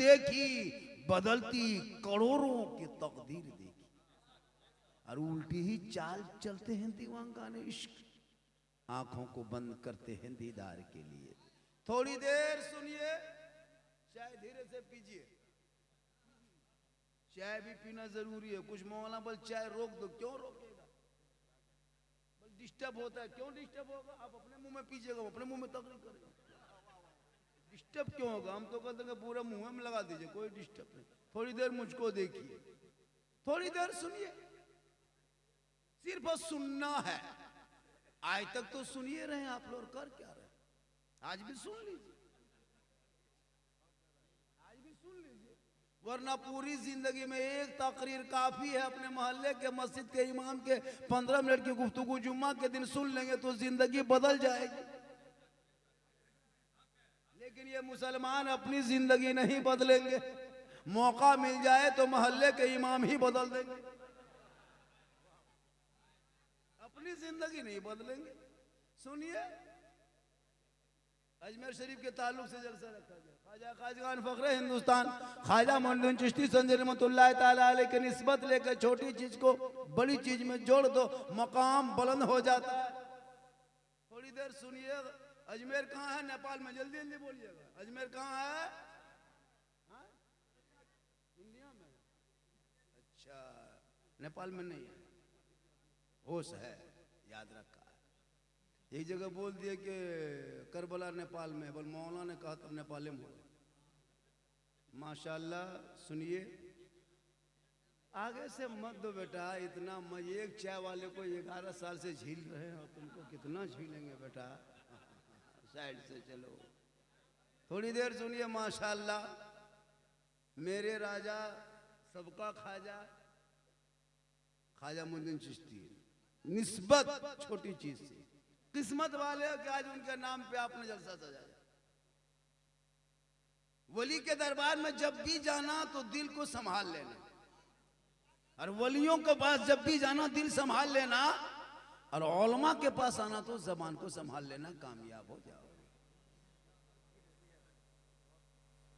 देखी, बदलती करोड़ों की तकदीर देखी, और उल्टी ही चाल चलते हैं दीवानगाने इश्क, आंखों को बंद करते हैं दीदार के लिए। थोड़ी देर सुनिए, चाय धीरे से पीजिए, चाय भी पीना जरूरी है। कुछ मौलाना बोल चाय रोक दो, क्यों रोकेगा, डिस्टर्ब होता है, क्यों डिस्टर्ब होगा, आप अपने मुंह में पीजिएगा, अपने मुंह में तकलीफ करेगा, डिस्टर्ब क्यों होगा। हम तो कहते हैं पूरा मुंह में लगा दीजिए, कोई डिस्टर्ब नहीं। थोड़ी देर मुझको देखिए, थोड़ी देर सुनिए, सिर्फ सुनना है। आज तक तो सुनिए रहे आप लोग, कर क्या रहे, आज भी सुन लीजिए, आज भी सुन लीजिए, वरना पूरी जिंदगी में एक तकरीर काफी है। अपने मोहल्ले के मस्जिद के इमाम के 15 मिनट की गुफ्तगू जुम्मा के दिन सुन लेंगे तो जिंदगी बदल जाएगी। लेकिन ये मुसलमान अपनी जिंदगी नहीं बदलेंगे, मौका मिल जाए तो मोहल्ले के इमाम ही बदल देंगे, अपनी जिंदगी नहीं बदलेंगे। सुनिए, अजमेर शरीफ के ताल्लुक से जलसा रखा गया। ख्वाजा खाजगान फखरे हिंदुस्तान ख्वाजा मोइनुद्दीन चिश्ती संजरी रहमतुल्लाह ताला अलैह की निस्बत लेकर छोटी चीज को बड़ी चीज में जोड़ दो, मकाम बुलंद हो जाता है। थोड़ी देर सुनिए, अजमेर कहाँ है, नेपाल में, जल्दी जल्दी बोलिएगा, अजमेर कहाँ है, इंडिया में, अच्छा नेपाल में नहीं है, होश है, याद रखा है। एक जगह बोल दिए कि करबला नेपाल में, बोल मौलाना ने कहा तब नेपाली में बोले, माशाल्लाह। सुनिए, आगे से मत दो बेटा इतना, एक चाय वाले को 11 साल से झील रहे हैं, तुमको कितना झीलेंगे बेटा, साइड से चलो। थोड़ी देर सुनिए, माशाल्लाह, मेरे राजा सबका ख्वाजा ख्वाजा मोइनुद्दीन चिश्ती, निस्बत छोटी चीज से, किस्मत वाले हो कि आज उनके नाम पे आपने जलसा सजाया। वली के दरबार में जब भी जाना तो दिल को संभाल लेना, और वलियों के पास जब भी जाना दिल संभाल लेना, और उलमा के पास आना तो जबान को संभाल लेना, कामयाब हो जाओ।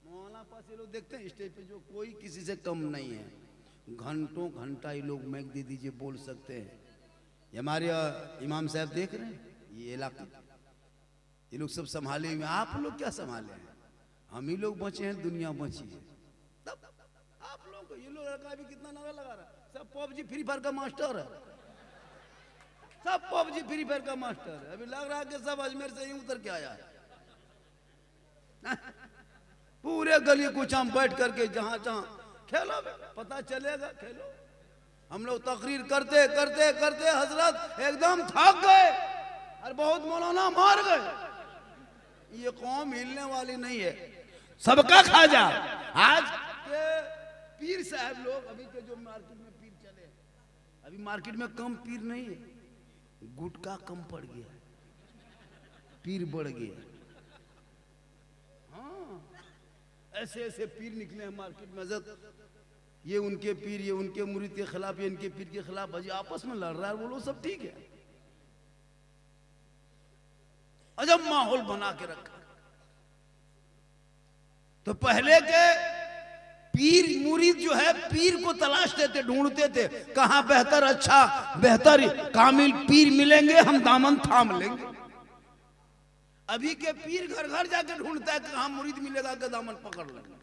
मौलाना पास ये लोग देखते हैं स्टेज पे जो कोई किसी से कम नहीं है, घंटों घंटा ये लोग मैक दे दीजिए बोल सकते हैं। ये हमारे इमाम साहब देख रहे हैं, ये इलाका, ये लोग सब संभाले हुए, आप लोग क्या संभाले हैं, हम ही लोग बचे हैं, दुनिया बची है। तब आप लोग, ये लोग लड़का भी कितना नारा लगा रहा है, सब पबजी फ्री फायर का मास्टर है, सब पबजी फ्री फायर का मास्टर है। अभी लग रहा है कि सब अजमेर से ही उतर के आया है। पूरे गली कुचा बैठ करके जहां जहां खेलो, पता चलेगा, खेलो। हम लोग तकरीर करते करते करते हजरत एकदम थक गए, और बहुत मौलाना मार गए। ये कौम हिलने वाली नहीं है, सबका ख्वाजा। आज के पीर साहब लोग, अभी के जो मार्केट में पीर चले, अभी मार्केट में कम पीर नहीं है, गुटखा कम पड़ गया, पीर बढ़ गया। हाँ, ऐसे ऐसे पीर निकले हैं मार्केट में, ये उनके पीर, ये उनके मुरीद के खिलाफ, ये इनके पीर के खिलाफ, अजी आपस में लड़ रहा है, वो लोग सब ठीक है। अजब माहौल बना के रखा। तो पहले के पीर मुरीद जो है, पीर को तलाशते थे, ढूंढते थे, कहां बेहतर, अच्छा बेहतर कामिल पीर मिलेंगे, हम दामन थाम लेंगे। अभी के पीर घर घर जाके ढूंढता है कहां मुरीद मिलेगा कि दामन पकड़ लेंगे।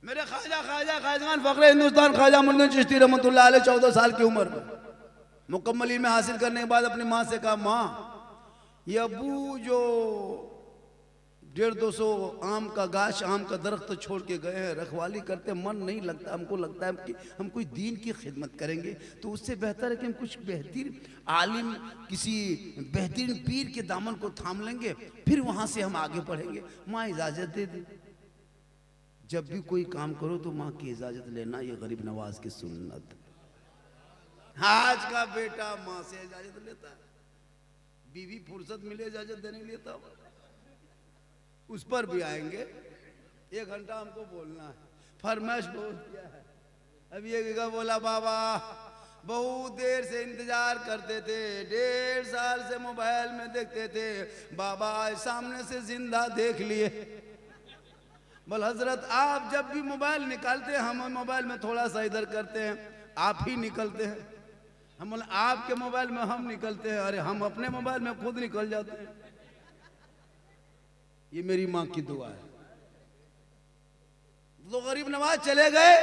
मेरे ख्वाजा खाजगान फखरे हिंदुस्तान ख्वाजा मोइनुद्दीन चिश्ती रहमतुल्लाह अलैह 14 साल की उम्र में मुकम्मल इल्म हासिल करने के बाद अपनी माँ से कहा, माँ ये अबू जो 150-200 आम का गाछ, आम का दरख्त तो छोड़ के गए हैं, रखवाली करते मन नहीं लगता, हमको लगता है कि हम कोई दीन की खिदमत करेंगे तो उससे बेहतर है कि हम कुछ बेहतरीन आलिम, किसी बेहतरीन पीर के दामन को थाम लेंगे, फिर वहां से हम आगे बढ़ेंगे। माँ इजाजत दे दी। जब भी कोई काम करो तो माँ की इजाजत लेना, ये गरीब नवाज की सुन्नत। आज का बेटा माँ से इजाजत लेता है, बीवी फुर्सत मिले इजाजत देने लेता, उस पर भी आएंगे। 1 घंटा हमको बोलना है, फरमाइश बहुत किया है। अब ये बोला, बाबा बहुत देर से इंतजार करते थे, 1.5 साल से मोबाइल में देखते थे, बाबा आज सामने से जिंदा देख लिए। बोल हजरत आप जब भी मोबाइल निकालते हैं हम मोबाइल में थोड़ा सा इधर करते हैं, आप ही निकलते हैं। हम बोले आपके मोबाइल में हम निकलते हैं, अरे हम अपने मोबाइल में खुद निकल जाते हैं। ये मेरी माँ की दुआ है। तो गरीब नवाज चले गए,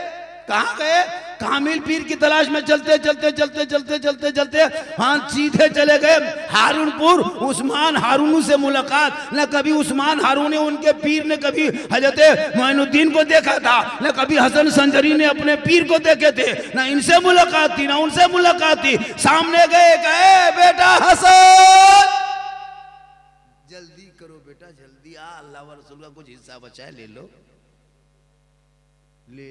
कहाँ गए? कामिल पीर की तलाश में चलते चलते चलते चलते चलते चलते हाँ सीधे चले गए हारूनपुर। उस्मान हारून से मुलाकात, न कभी उस्मान हारून ने उनके पीर ने कभी हजरत मोइनुद्दीन को देखा था, न कभी हसन संजरी ने अपने पीर को देखे थे, न इनसे मुलाकात थी, न उनसे मुलाकात थी। सामने गए, कहे बेटा हसन जल्दी करो बेटा, जल्दी आ, अल्लाह व रसूल का कुछ हिस्सा बचा है, ले लो। ले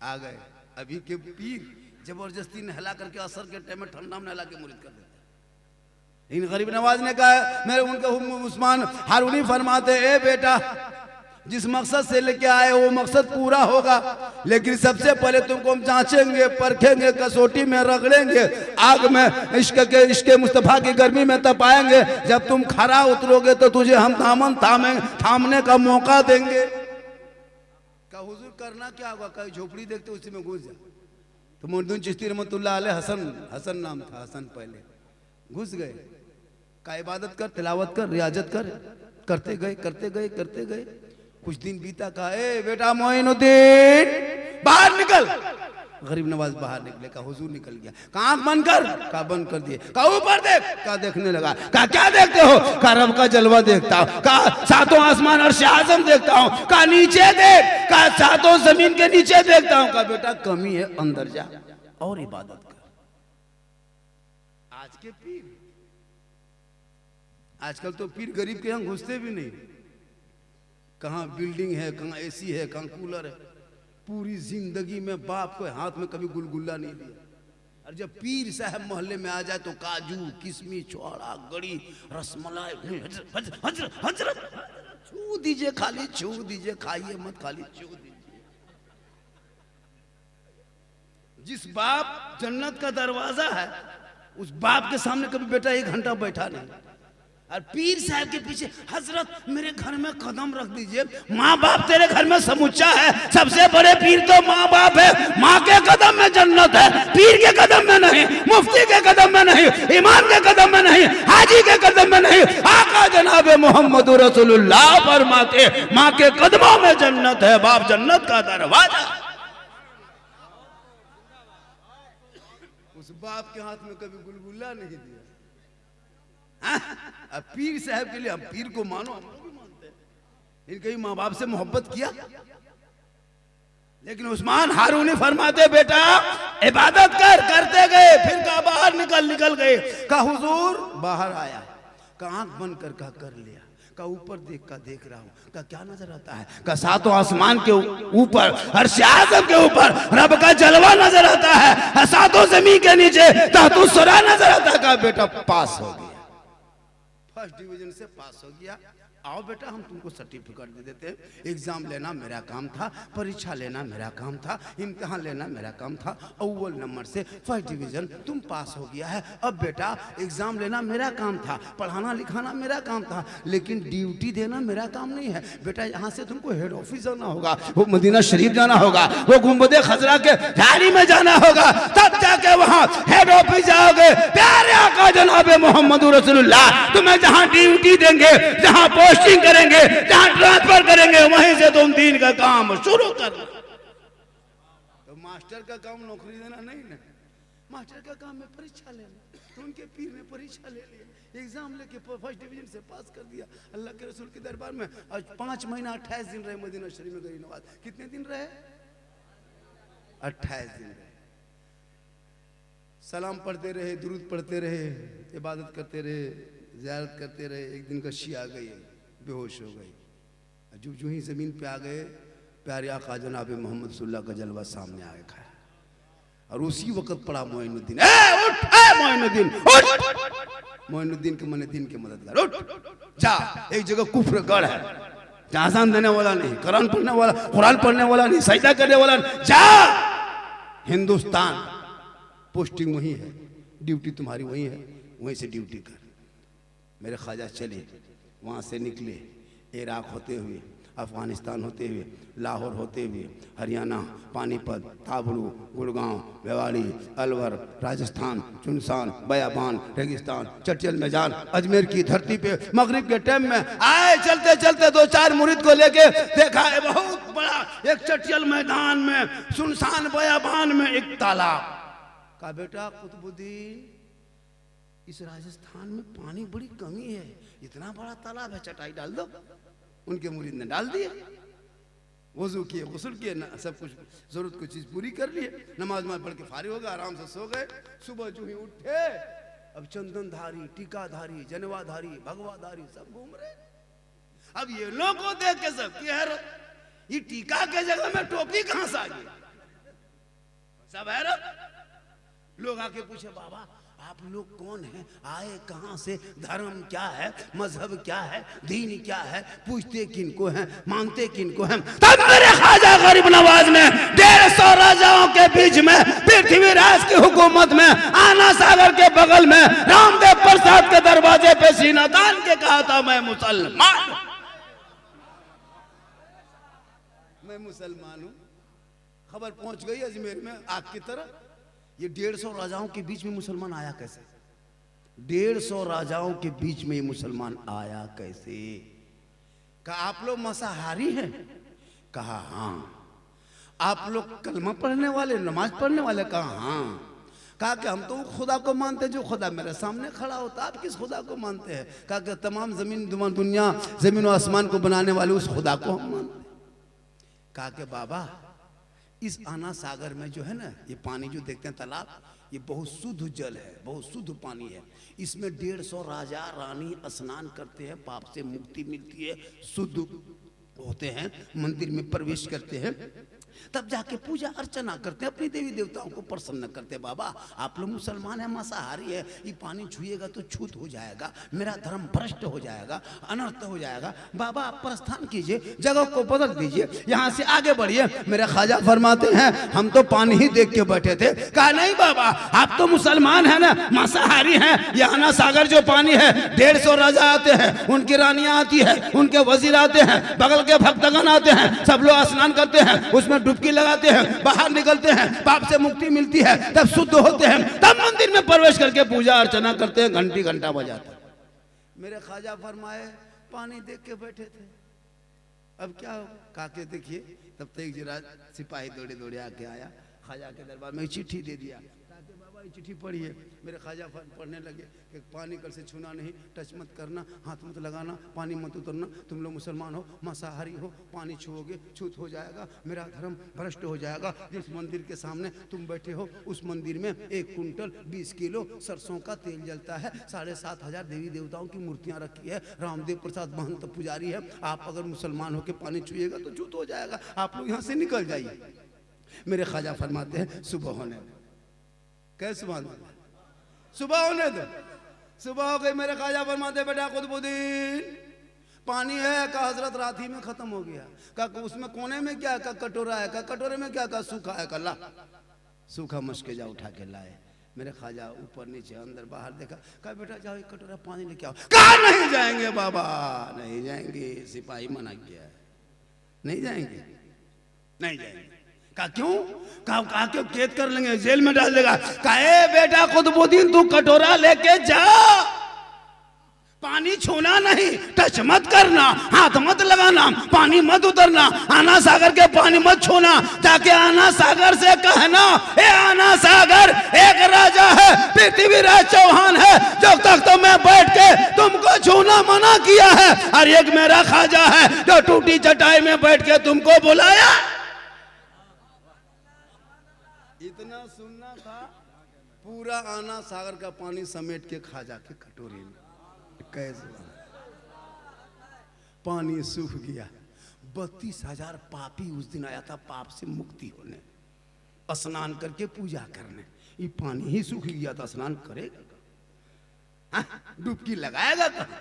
आ गए। अभी के पीर जबरदस्ती नहला करके असर के टाइम में ठंडा में नहला के मुरीद कर देते। इन गरीब नवाज ने कहा, मेरे उनके उस्मान हारूनी फरमाते, ए बेटा जिस मकसद से लेके आए वो मकसद पूरा होगा, लेकिन सबसे पहले तुमको हम जांचेंगे, परखेंगे, कसौटी में रगड़ेंगे, आग में इश्क मुस्तफा की गर्मी में तपाएंगे। जब तुम खरा उतरोगे तो तुझे हम दामन थामने का मौका देंगे। का हुजूर करना क्या होगा? कहीं झोपड़ी देखते उसी में घुस जा। तो मोइनुद्दीन चिश्ती रहमतुल्लाह अलैह, हसन नाम था, हसन पहले घुस गए। का इबादत कर, तिलावत कर, रियाजत कर, करते गए करते गए करते गए। कुछ दिन बीता, कहा ए बेटा मोइनुद्दीन बाहर निकल। गरीब नवाज बाहर निकले, का हुजूर निकल गया। कहा आंख बंद कर, का बंद कर दिए। का ऊपर देख, का देखने लगा। का क्या देखते हो? का रब का जलवा देखता हूं। का सातों आसमान अर्श आज़म देखता हूं। का नीचे देख, का सातों जमीन के नीचे देखता हूं। का बेटा कमी है, अंदर जा और इबादत कर। आज के पीर, आजकल तो पीर गरीब के यहाँ घुसते भी नहीं। कहाँ बिल्डिंग है, कहाँ एसी है, कहाँ कूलर है। पूरी जिंदगी में बाप को हाथ में कभी गुलगुल्ला नहीं दिया। और जब पीर साहब मोहल्ले में आ जाए तो काजू, किशमिश, छोड़ा, गड़ी, रसमलाई, हजरत छू दीजिए, खाली छू दीजिए, खाइए मत, खाली छू दीजिए। जिस बाप जन्नत का दरवाजा है उस बाप के सामने कभी बेटा 1 घंटा बैठा नहीं। और पीर साहब के पीछे हजरत मेरे घर में कदम रख दीजिए। माँ बाप तेरे घर में समुच्चा है, सबसे बड़े पीर तो माँ बाप है। माँ के कदम में जन्नत है, पीर के कदम में नहीं, मुफ्ती के कदम में नहीं, इमाम के कदम में नहीं, हाजी के कदम में नहीं। आका जनाब मोहम्मद रसूलुल्लाह फरमाते माँ के कदमों में जन्नत है, बाप जन्नत का दरवाजा। उस बाप के हाथ में कभी गुलगुल्ला नहीं दिया। अब पीर साहब के लिए, हम पीर को मानो, हम लोग भी मानते हैं। इनके माँ बाप से मोहब्बत किया, लेकिन उस्मान हारूनी फरमाते बेटा इबादत कर। करते गए, फिर कहा बाहर निकल गए। का हुजूर बाहर आया, का आंख बंद कर लिया। का ऊपर देख रहा हूं। का क्या नजर आता है? का सातों आसमान के ऊपर, अर्श आज़म के ऊपर रब का जलवा नजर आता है। सातों जमीन के नीचे तहतु सरा नजर आता है। का बेटा पास हो गया, फर्स्ट डिवीजन से पास हो गया। आओ बेटा हम तुमको सर्टिफिकेट दे देते हैं। एग्जाम लेना मेरा काम था, परीक्षा लेना मेरा काम था, इम्तिहान लेना मेरा काम था। अव्वल नंबर से फर्स्ट डिवीजन तुम पास हो गया है। अब बेटा एग्जाम लेना मेरा काम था, पढ़ाना लिखाना मेरा काम था, लेकिन ड्यूटी देना मेरा काम नहीं है। बेटा यहाँ से तुमको हेड ऑफिस जाना होगा, वो मदीना शरीफ जाना होगा, वो गुंबदे खजरा के झाड़ी में जाना होगा, तब जाके वहाँ हेड ऑफिस जाओगे। प्यारे आका जनाब मोहम्मद रसूलुल्लाह तुम्हें जहाँ ड्यूटी देंगे, जहाँ पोस्टिंग करेंगे, जहां ट्रांसफर करेंगे, वहीं से तुम दीन का काम शुरू कर। तो मास्टर का काम नौकरी देना नहीं ना, मास्टर का काम है परीक्षा लेना। तो उनके पीर ने परीक्षा ले लिया, एग्जाम लेके फर्स्ट डिवीजन से पास कर दिया। अल्लाह के रसूल के दरबार में आज 5 महीना 28 दिन रहे मदीना शरीफ में। गरीब नवाज कितने दिन रहे? 28 दिन रहे। सलाम पढ़ते रहे, दुरूद पढ़ते रहे, इबादत करते रहे, ज़ियारत करते रहे। एक दिन का शी आ गई, बेहोश हो गई। जो ही जमीन पे आ गए, प्यारे आका जनाब मोहम्मद सल्लल्लाहु का जलवा सामने आ गया। और उसी वक्त पड़ा मोइनुद्दीन, उठ मोइनुद्दीन उठ। मोइनुद्दीन के मने दिन के मददगार, उठ जा। एक जगह कुफ्र गढ़ है, जहाँ अज़ान देने वाला नहीं, कुरान कुरान पढ़ने वाला नहीं, सजदा करने वाला नहीं। जा हिंदुस्तान पोस्टिंग वहीं है, ड्यूटी तुम्हारी वहीं है, वहीं से ड्यूटी कर। मेरे ख्वाजा चले, वहाँ से निकले, इराक होते हुए, अफ़गानिस्तान होते हुए, लाहौर होते हुए, हरियाणा, पानीपत, ताबरू, गुड़गांव, मेवाड़ी, अलवर, राजस्थान, चुनसान, बयाबान, रेगिस्तान, चटियल मैदान, अजमेर की धरती पे मगरिब के टाइम में आए। चलते चलते 2-4 मुरीद को लेके देखा है बहुत बड़ा एक चटियल मैदान में, सुनसान बयाबान में एक तालाब। कहा बेटा कुतुबुद्दीन, इस राजस्थान में पानी बड़ी कमी है, इतना बड़ा तालाब है, चटाई डाल दो। उनके मुरीद ने डाल दिए, वजू किए, गुस्ल किए, सब कुछ जरूरत की चीज पूरी कर लिए, नमाज पढ़ के फारिग हो गए, आराम से सो गए। सुबह जो ही उठे, अब चंदनधारी, टीकाधारी, जनवाधारी, भगवाधारी सब घूम रहे। अब ये लोग को देख के सब हैरत, ये टीका के जगह में टोपी कहां से आ गई, सब हैरत। लोग आके पूछे बाबा आप लोग कौन हैं, आए कहां से, धर्म क्या है, मजहब क्या है, दीन क्या है, पूछते किनको हैं, मानते किनको हैं। तब मेरे ख्वाजा गरीब नवाज ने 150 राजाओं के बीच में, पृथ्वीराज की हुकूमत में, आना सागर के बगल में, रामदेव प्रसाद के दरवाजे पे सीना तान के कहा था मैं मुसलमान, मैं मुसलमान हूं। खबर पहुंच गई अजमेर में आग की तरह। ये 150 राजाओं के बीच में मुसलमान आया कैसे, 150 राजाओं के बीच में ये मुसलमान आया कैसे। कहा आप लोग मांसाहारी हैं, कहा हाँ। आप लोग कलमा पढ़ने वाले, नमाज पढ़ने वाले, कहा हाँ। कहा कि हम तो खुदा को मानते हैं जो खुदा मेरे सामने खड़ा होता, आप किस खुदा को मानते हैं। कहा कि तमाम दुनिया जमीन और आसमान को बनाने वाले उस खुदा को हम मानते हैं। कहा कि बाबा इस आना सागर में जो है ना, ये पानी जो देखते हैं तालाब, ये बहुत शुद्ध जल है, बहुत शुद्ध पानी है। इसमें 150 राजा रानी स्नान करते हैं, पाप से मुक्ति मिलती है, शुद्ध होते हैं, मंदिर में प्रवेश करते हैं, तब जाके पूजा अर्चना करते हैं, अपनी देवी देवताओं को प्रसन्न करते हैं। बाबा आप लोग मुसलमान हैं, मांसाहारी है, ये पानी छुएगा तो छूत हो जाएगा, मेरा धर्म भ्रष्ट हो जाएगा, अनर्थ हो जाएगा। बाबा आप प्रस्थान कीजिए, जगह को बदल दीजिए, यहाँ से आगे बढ़िए। मेरे ख्वाजा फरमाते हैं हम तो पानी ही देख के बैठे थे। कहा नहीं बाबा आप तो मुसलमान है ना, मांसाहारी हैं, यहाँ ना सागर जो पानी है 150 राजा आते हैं, उनकी रानियां आती है, उनके वजीर आते हैं, बगल के भक्तगण आते हैं, सब लोग स्नान करते हैं, उसमें डुबकी लगाते हैं, बाहर निकलते हैं, पाप से मुक्ति मिलती है, तब शुद्ध होते हैं, तब मंदिर में प्रवेश करके पूजा अर्चना करते हैं, घंटी घंटा बजाते हैं। मेरे ख्वाजा फरमाए पानी देख के बैठे थे, अब क्या हो। काके देखिए, तब तक एक जरा सिपाही दौड़े दौड़े आके आया, ख्वाजा के दरबार में चिट्ठी दे दिया। बाबा ये चिट्ठी पढ़िए। मेरे ख्वाजा पढ़ने लगे कि पानी कल से छूना नहीं, टच मत करना, हाथ मत लगाना, पानी मत उतरना, तुम लोग मुसलमान हो, मांसाहारी हो, पानी छुओगे छूत हो जाएगा, मेरा धर्म भ्रष्ट हो जाएगा। जिस मंदिर के सामने तुम बैठे हो उस मंदिर में 1 कुंटल 20 किलो सरसों का तेल जलता है, 7,500 देवी देवताओं की मूर्तियां रखी है, रामदेव प्रसाद महंत पुजारी है, आप अगर मुसलमान होकर पानी छुएगा तो छूत हो जाएगा, आप लोग यहाँ से निकल जाइए। मेरे ख्वाजा फरमाते हैं सुबह होने दो। कैसे सुबह होने दो। सुबह हो गई, मेरे ख्वाजा फरमाते बेटा कुतुबुद्दीन पानी है, का हजरत रात ही में खत्म हो गया। का उसमें कोने में क्या, का कटोरा है, का कटोरे में क्या, का सूखा है, का ला सूखा मशके जा उठा के लाए। मेरे ख्वाजा ऊपर नीचे अंदर बाहर देखा, कहा बेटा जाओ एक कटोरा पानी लेके आओ। कहा नहीं जाएंगे बाबा, नहीं जाएंगे, सिपाही मना किया है, नहीं जाएंगे, नहीं जाएंगे। कहा क्यों, कहा क्यों, कैद कर लेंगे, जेल में डाल देगा। कहा बेटा कुतुबुद्दीन तू कटोरा लेके जा, पानी छूना नहीं, टच मत करना, हाथ मत लगाना, पानी मत उतरना, आना सागर के पानी मत छूना, जाके आना सागर से कहना ए आना सागर एक राजा है, पृथ्वीराज चौहान है, जब तक तो मैं बैठ के तुमको छूना मना किया है, और एक मेरा ख्वाजा है जो टूटी चटाई में बैठ के तुमको बुलाया। इतना सुनना था, पूरा आना सागर का पानी समेट के ख्वाजा के कटोरी में। कैसे पानी सूख गया। 32,000 पापी उस दिन आया था पाप से मुक्ति होने, स्नान करके पूजा करने, ये पानी ही सूख गया था, स्नान करेगा, डुबकी लगाएगा कहाँ।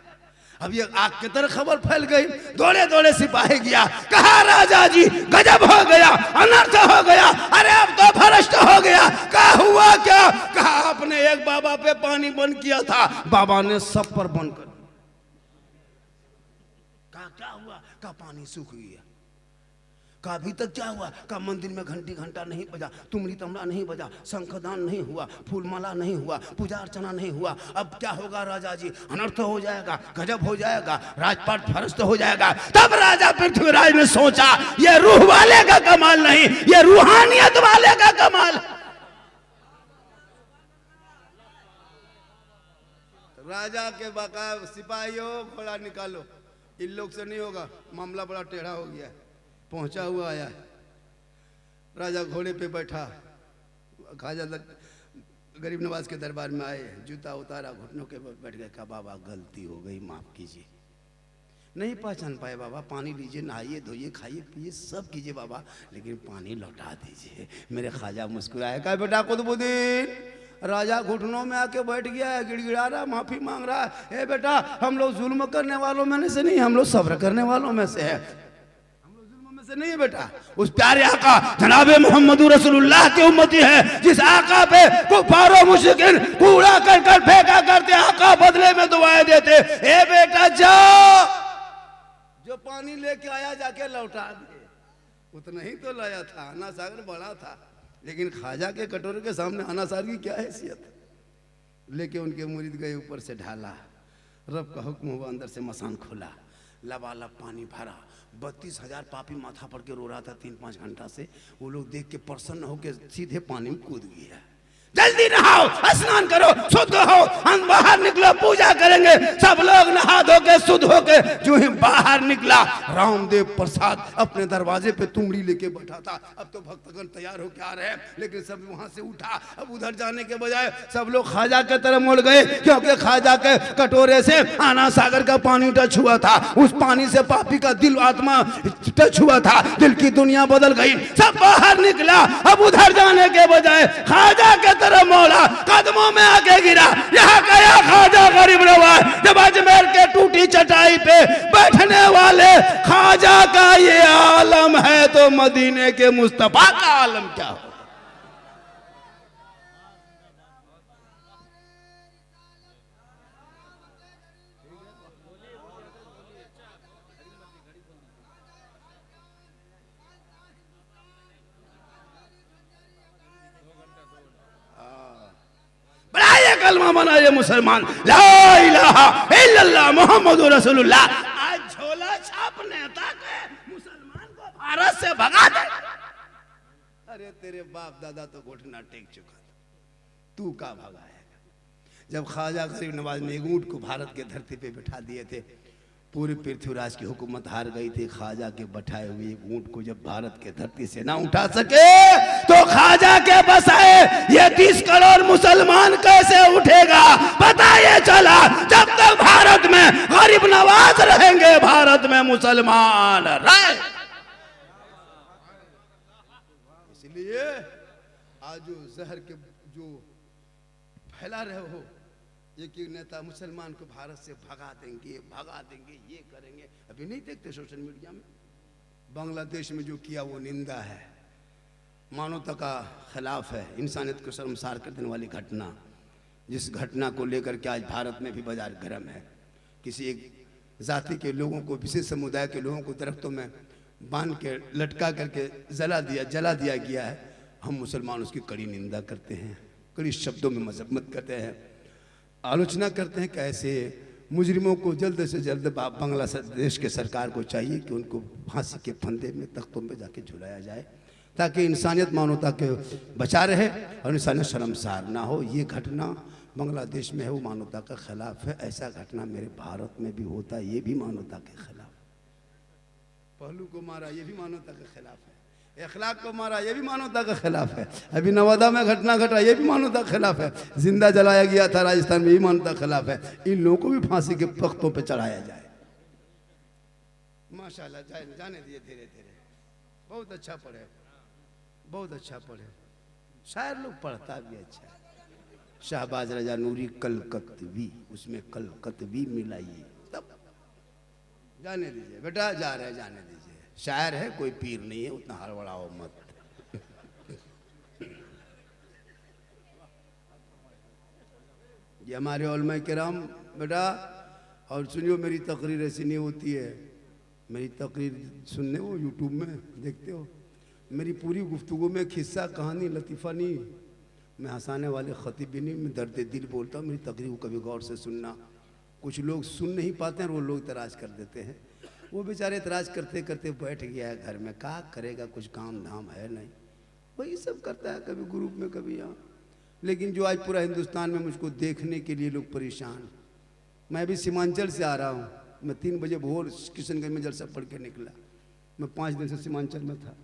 अब ये आग की तरह खबर फैल गई। दौड़े दौड़े सिपाही गया, कहा राजा जी गजब हो गया, अनर्थ हो गया, अरे अब तो भ्रष्ट हो गया। कहा हुआ क्या? कहा आपने एक बाबा पे पानी बंद किया था, बाबा ने सब पर बंद कर। कहा क्या हुआ? कहा पानी सूख गया। कहा अभी तक क्या हुआ? कहा मंदिर में घंटी घंटा नहीं बजा, तुमरी तमरा नहीं बजा, शंखदान नहीं हुआ, फूलमाला नहीं हुआ, पूजा अर्चना नहीं हुआ। अब क्या होगा राजा जी? अनर्थ हो जाएगा, गजब हो जाएगा, राजपाट भ्रष्ट हो जाएगा। तब राजा पृथ्वीराज ने सोचा ये रूह वाले का कमाल नहीं, ये रूहानियत वाले का कमाल। राजा के बाका सिपाहियों घोड़ा निकालो, इन लोग से नहीं होगा, मामला बड़ा टेढ़ा हो गया। पहुंचा हुआ आया, राजा घोड़े पे बैठा, खाजा गरीब नवाज के दरबार में आए, जूता उतारा, घुटनों के बैठ गए। कहा बाबा गलती हो गई, माफ कीजिए। नहीं पहचान पाए बाबा, पानी लीजिए, नहाइए धोइए खाइए पिए सब कीजिए बाबा, लेकिन पानी लौटा दीजिए। मेरे खाजा मुस्कुराए, कहा बेटा कुतुबुद्दीन। राजा घुटनों में आके बैठ गया है, गिड़गिड़ा रहा, माफी मांग रहा है। बेटा हम लोग जुल्म करने वालों में से नहीं, हम लोग सब्र करने वालों में से है, से नहीं है बेटा। उस प्यारे आका जनाबे मोहम्मद रसूलुल्लाह के उम्मती है, जिस आका पे कुफारो मुश्रिकीन कूड़ा कर कर फेंका करते, आका बदले में दुआएं देते। ए बेटा जाओ, जो पानी लेके आया जाके लौटा दे। उतना ही तो लाया था, आना सागर बड़ा था, लेकिन खाजा के कटोरे के सामने आना सागर की क्या हैसियत। लेके उनके मुरीद गए, ऊपर से ढाला, रब का हुक्म हुआ, अंदर से मसान खोला, लबालब पानी भरा। 32,000 पापी माथा पड़ के रो रहा था 3-5 घंटा से। वो लोग देख के प्रसन्न होकर सीधे पानी में कूद गया। जल्दी नहाओ, स्नान करो, शुद्ध हो, हम बाहर निकलो, पूजा करेंगे। सब लोग नहा धो के शुद्ध होके जो ही बाहर निकला, रामदेव प्रसाद अपने दरवाजे पे तुमड़ी लेके बैठा था। अब तो भक्तगण तैयार होके आ रहे हैं, लेकिन सब वहां से उठा। अब उधर जाने के बजाय सब लोग खाजा के तरफ मुड़ गए, क्योंकि खाजा के कटोरे से आना सागर का पानी टच हुआ था। उस पानी से पापी का दिल आत्मा टच हुआ था, दिल की दुनिया बदल गई। सब बाहर निकला, अब उधर जाने के बजाय खाजा के तरफ मोड़ा, कदमों में आके गिरा। यहाँ गया खाजा गरीब नवाज, जब अजमेर के टूटी चटाई पे बैठने वाले खाजा का ये आलम है, तो मदीने के मुस्तफा का आलम क्या हो। कलमा बना ये मुसलमान, ला इलाहा इल्लल्लाह मुहम्मद रसूलुल्लाह। आज झोला छाप नेता के मुसलमान को भारत से भगा दे। अरे तेरे बाप दादा तो घुटना टेक चुका था, तू का भगाएगा। जब ख्वाजा गरीब नवाज ने ऊंट को भारत के धरती पे बिठा दिए थे, पूरे पृथ्वीराज की हुकूमत हार गई थी। ख्वाजा के बैठाए हुए ऊंट को जब भारत के धरती से ना उठा सके, तो ख्वाजा के बसाए ये 30 करोड़ मुसलमान कैसे उठेगा? पता ये चला, जब तक भारत में गरीब नवाज रहेंगे, भारत में मुसलमान रहे। इसलिए आज जो जहर के जो फैला रहे हो, एक नेता मुसलमान को भारत से भगा देंगे, ये करेंगे। अभी नहीं देखते सोशल मीडिया में बांग्लादेश में जो किया, वो निंदा है, मानवता का खिलाफ है, इंसानियत को शर्मसार कर देने वाली घटना। जिस घटना को लेकर के आज भारत में भी बाजार गर्म है। किसी एक जाति के लोगों को, विशेष समुदाय के लोगों को दरख्तों में बांध के लटका करके जला दिया गया है। हम मुसलमान उसकी कड़ी निंदा करते हैं, कड़ी शब्दों में मजम्मत करते हैं, आलोचना करते हैं। कैसे मुजरिमों को जल्द से जल्द बांग्लादेश के सरकार को चाहिए कि उनको फांसी के फंदे में, तख्तों में जाके झुलाया जाए, ताकि इंसानियत मानवता के बचा रहे और इंसानियत शर्मसार ना हो। ये घटना बांग्लादेश में है, वो मानवता के खिलाफ है। ऐसा घटना मेरे भारत में भी होता है, ये भी मानवता के खिलाफ। पहलू को मारा, ये भी मानवता के खिलाफ है। अखलाक को मारा, ये भी मानवता के खिलाफ है। अभी नवादा में घटना घटा, ये भी मानवता के खिलाफ है। जिंदा जलाया गया था राजस्थान में, ये मानवता के खिलाफ है। इन लोगों को भी फांसी के तख्तों पे चढ़ाया जाए। माशाल्लाह, जाने दिए धीरे धीरे। बहुत अच्छा पढ़े, बहुत अच्छा पढ़े, शायर लोग पढ़ता भी अच्छा है। शाहबाज रजा नूरी कलकतवी, उसमें कलकतवी मिलाइए, तब जाने दीजिए बेटा, जा रहे जाने दीजिए, शायर है कोई पीर नहीं है, उतना हड़बड़ाओ मत। ये हमारे उलमा किराम बेटा, और सुनियो मेरी तकरीर ऐसी नहीं होती है, मेरी तकरीर सुनने हो यूट्यूब में देखते हो, मेरी पूरी गुफ्तगू में खिस्सा कहानी लतीफ़ा नहीं, मैं हंसाने वाले ख़तीब भी नहीं, मैं दर्द दिल बोलता हूँ। मेरी तकरीर को कभी गौर से सुनना। कुछ लोग सुन नहीं पाते हैं, वो लोग इतराज़ कर देते हैं, वो बेचारे इतराज़ करते करते बैठ गया है घर में, क्या करेगा, कुछ काम धाम है नहीं, वही सब करता है, कभी ग्रुप में कभी यहाँ। लेकिन जो आज पूरा हिंदुस्तान में मुझको देखने के लिए लोग परेशान, मैं अभी सीमांचल से आ रहा हूँ, मैं 3 बजे भोर किशनगंज में जलसा पढ़ के निकला, मैं 5 दिन से सीमांचल में था,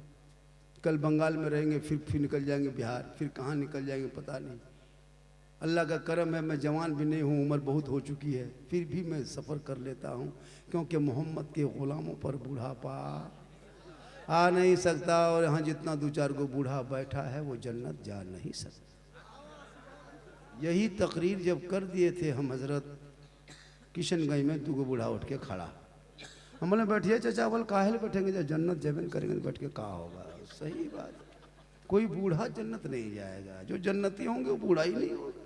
कल बंगाल में रहेंगे, फिर निकल जाएंगे बिहार, फिर कहाँ निकल जाएंगे पता नहीं। अल्लाह का करम है, मैं जवान भी नहीं हूँ, उम्र बहुत हो चुकी है, फिर भी मैं सफ़र कर लेता हूँ, क्योंकि मोहम्मद के ग़ुलामों पर बूढ़ापा आ नहीं सकता, और यहाँ जितना 2-4 गो बूढ़ा बैठा है वो जन्नत जा नहीं सकता। यही तकरीर जब कर दिए थे हम हजरत किशनगंज में, 2 गो बूढ़ा उठ के खड़ा, हम बोले बैठिए चाचा, बोल काहे बैठेंगे, जब जन्नत जबन करेंगे बैठ के कहा होगा। सही बात, कोई बूढ़ा जन्नत नहीं जाएगा, जो जन्नती होंगे वो बूढ़ा ही नहीं होगा,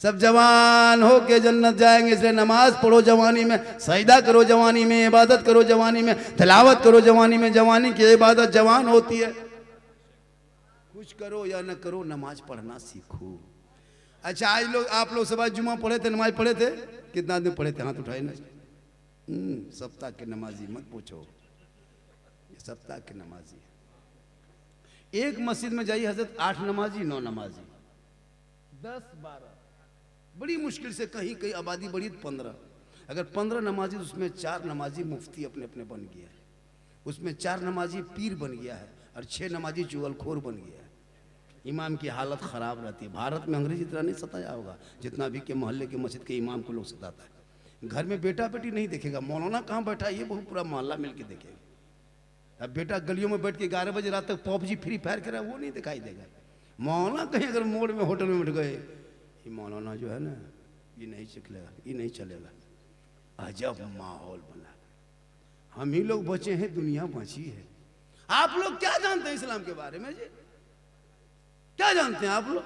सब जवान हो के जन्नत जाएंगे। इसलिए नमाज पढ़ो जवानी में, सजदा करो जवानी में, इबादत करो जवानी में, तिलावत करो जवानी में, जवानी की इबादत जवान होती है। कुछ करो या न करो, नमाज पढ़ना सीखो। अच्छा, आज लोग आप लोग सब जुमा पढ़े थे, नमाज पढ़े थे, कितना दिन पढ़े थे, हाथ उठाए ना। सप्ताह के नमाजी मत पूछो, ये सप्ताह के नमाजी। एक मस्जिद में जाइए हजरत 8 नमाजी 9 नमाजी 10-12, बड़ी मुश्किल से कहीं कहीं आबादी बड़ी 15, अगर 15 नमाजी उसमें 4 नमाजी मुफ्ती अपने अपने बन गया है, उसमें 4 नमाजी पीर बन गया है, और 6 नमाजी चुगलखोर बन गया है। इमाम की हालत ख़राब रहती है। भारत में अंग्रेजी इतना नहीं सताया होगा जितना भी के मोहल्ले के मस्जिद के इमाम को लोग सताता है। घर में बेटा बेटी नहीं देखेगा, मौलाना कहाँ बैठा है ये बहुत पूरा मोहल्ला मिल के देखेगा। अब बेटा गलियों में बैठ के 11 बजे रात तक पबजी फ्री फायर कर रहा है, वो नहीं दिखाई देगा। मौलाना कहीं अगर मोड़ में होटल में बैठ गए, ये मौलाना जो है ना, ये नहीं चलेगा, ये नहीं चलेगा। अजब माहौल बना, हम ही लोग बचे हैं, दुनिया बची है। आप लोग क्या जानते हैं इस्लाम के बारे में जी, क्या जानते हैं आप लोग?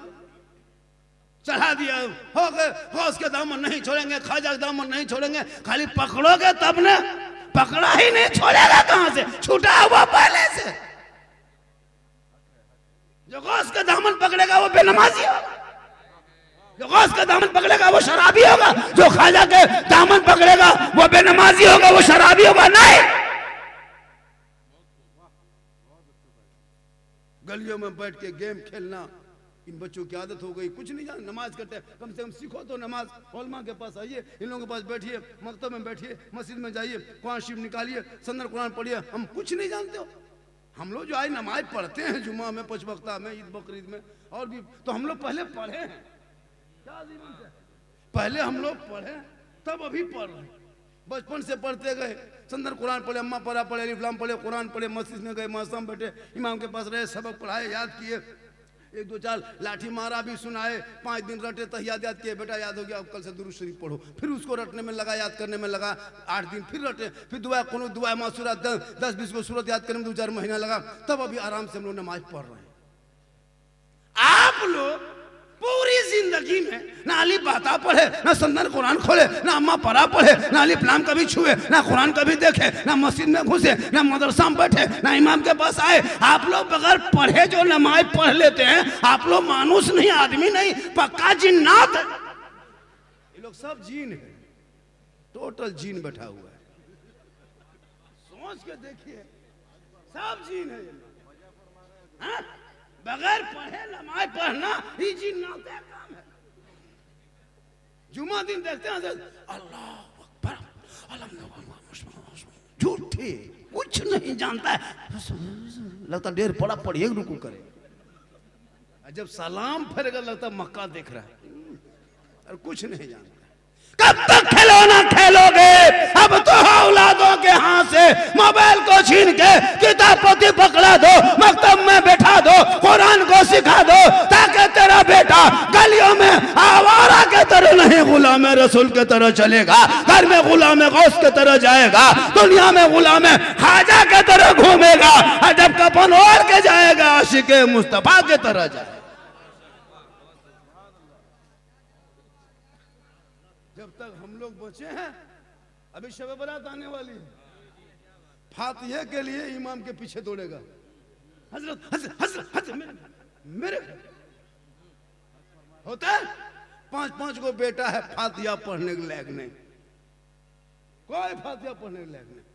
चढ़ा दिया हो गए, गौस के दामन नहीं छोड़ेंगे, ख्वाजा के दामन नहीं छोड़ेंगे, खाली पकड़ोगे तब ने, पकड़ा ही नहीं छोड़ेगा कहां से, छूटा हुआ पहले से। जो गौस का दामन पकड़ेगा वो बेनमाजी होगा, जो गौस का दामन पकड़ेगा वो शराबी होगा, जो ख्वाजा के दामन पकड़ेगा वो बेनमाजी होगा, वो शराबी होगा नहीं। गलियों में बैठ के गेम खेलना इन बच्चों की आदत हो गई, कुछ नहीं जान, नमाज करते कम से कम सीखो तो। नमाज उलमा के पास आइए, इन लोगों के पास बैठिए, मकतब में बैठिए, मस्जिद में जाइए, कुरान शरीफ निकालिए, सन्दर कुरान पढ़िए। हम कुछ नहीं जानते हो। हम लोग जो आज नमाज पढ़ते हैं जुमा में, 5 वक्ता में, ईद बकरीद में और भी, तो हम लोग पहले पढ़े हैं, पहले हम लोग पढ़े तब अभी पढ़ रहे हैं। बचपन से पढ़ते गए, सन्दर कुरान पढ़े, अम्मा पढ़ा पढ़े, अलिफ लाम पढ़े, कुरान पढ़े, मस्जिद में गए, मौसम बैठे, इमाम के पास रहे, सबक पढ़ाए, याद किए, 1-2 लाठी मारा भी सुनाए, 5 दिन रटे, तहियात याद किए, बेटा याद हो गया, अब कल से दुरूद शरीफ पढ़ो। फिर उसको रटने में लगा, याद करने में लगा, 8 दिन फिर रटे, फिर दुआ कुनूत, दुआ मासूरा 10-20 को सूरत याद करने में 2-4 महीना लगा, तब अभी आराम से हम लोग नमाज पढ़ रहे हैं। आप लोग पूरी जिंदगी में ना अली बाता पढ़े, ना सन्दर कुरान खोले, ना अम्मा परा पढ़े, ना अली प्लाम कभी छुए, ना कुरान कभी देखे, ना मस्जिद में घुसे, ना मदरसा में बैठे, ना इमाम के पास आए। आप लोग बगैर पढ़े जो नमाज पढ़ लेते हैं, आप लोग मानुस नहीं, आदमी नहीं, पक्का जिन्नात है। ये लोग सब जीन है, टोटल जीन बैठा हुआ है। सोच के देखिए, सब जीन है ये लोग। हाँ? बगैर पढ़े नमाज पढ़ना ही जिन्नात का काम है। जुमा दिन देखते हैं अल्लाह अकबर, झूठे, कुछ नहीं जानता है, लगता ढेर पड़ा पढ़िए रुकू करे, जब सलाम फेरेगा लगता मक्का देख रहा है, और कुछ नहीं जानता। कब तक खिलौना खेलोगे? अब तो औलादों के हाथ से मोबाइल को छीन के किताब पोथी पकड़ा दो, मकतब में बैठा दो, कुरान को सिखा दो, ताकि तेरा बेटा गलियों में आवारा के तरह नहीं गुलाम रसूल के तरह चलेगा, घर में गुलाम गौस के तरह जाएगा, दुनिया में गुलाम खाजा के तरह घूमेगा, और जब कफन ओढ़ के जाएगा आशिक मुस्तफा के तरह जाएगा। जब तक हम लोग बचे हैं, अभी शब बारात आने वाली है, फातिहा के लिए इमाम के पीछे दौड़ेगा, हजरत हजरत हजरत हजरत मेरे होता है 5-5 को बेटा है, फातिहा पढ़ने के लायक नहीं, कोई फातिहा पढ़ने के लायक नहीं।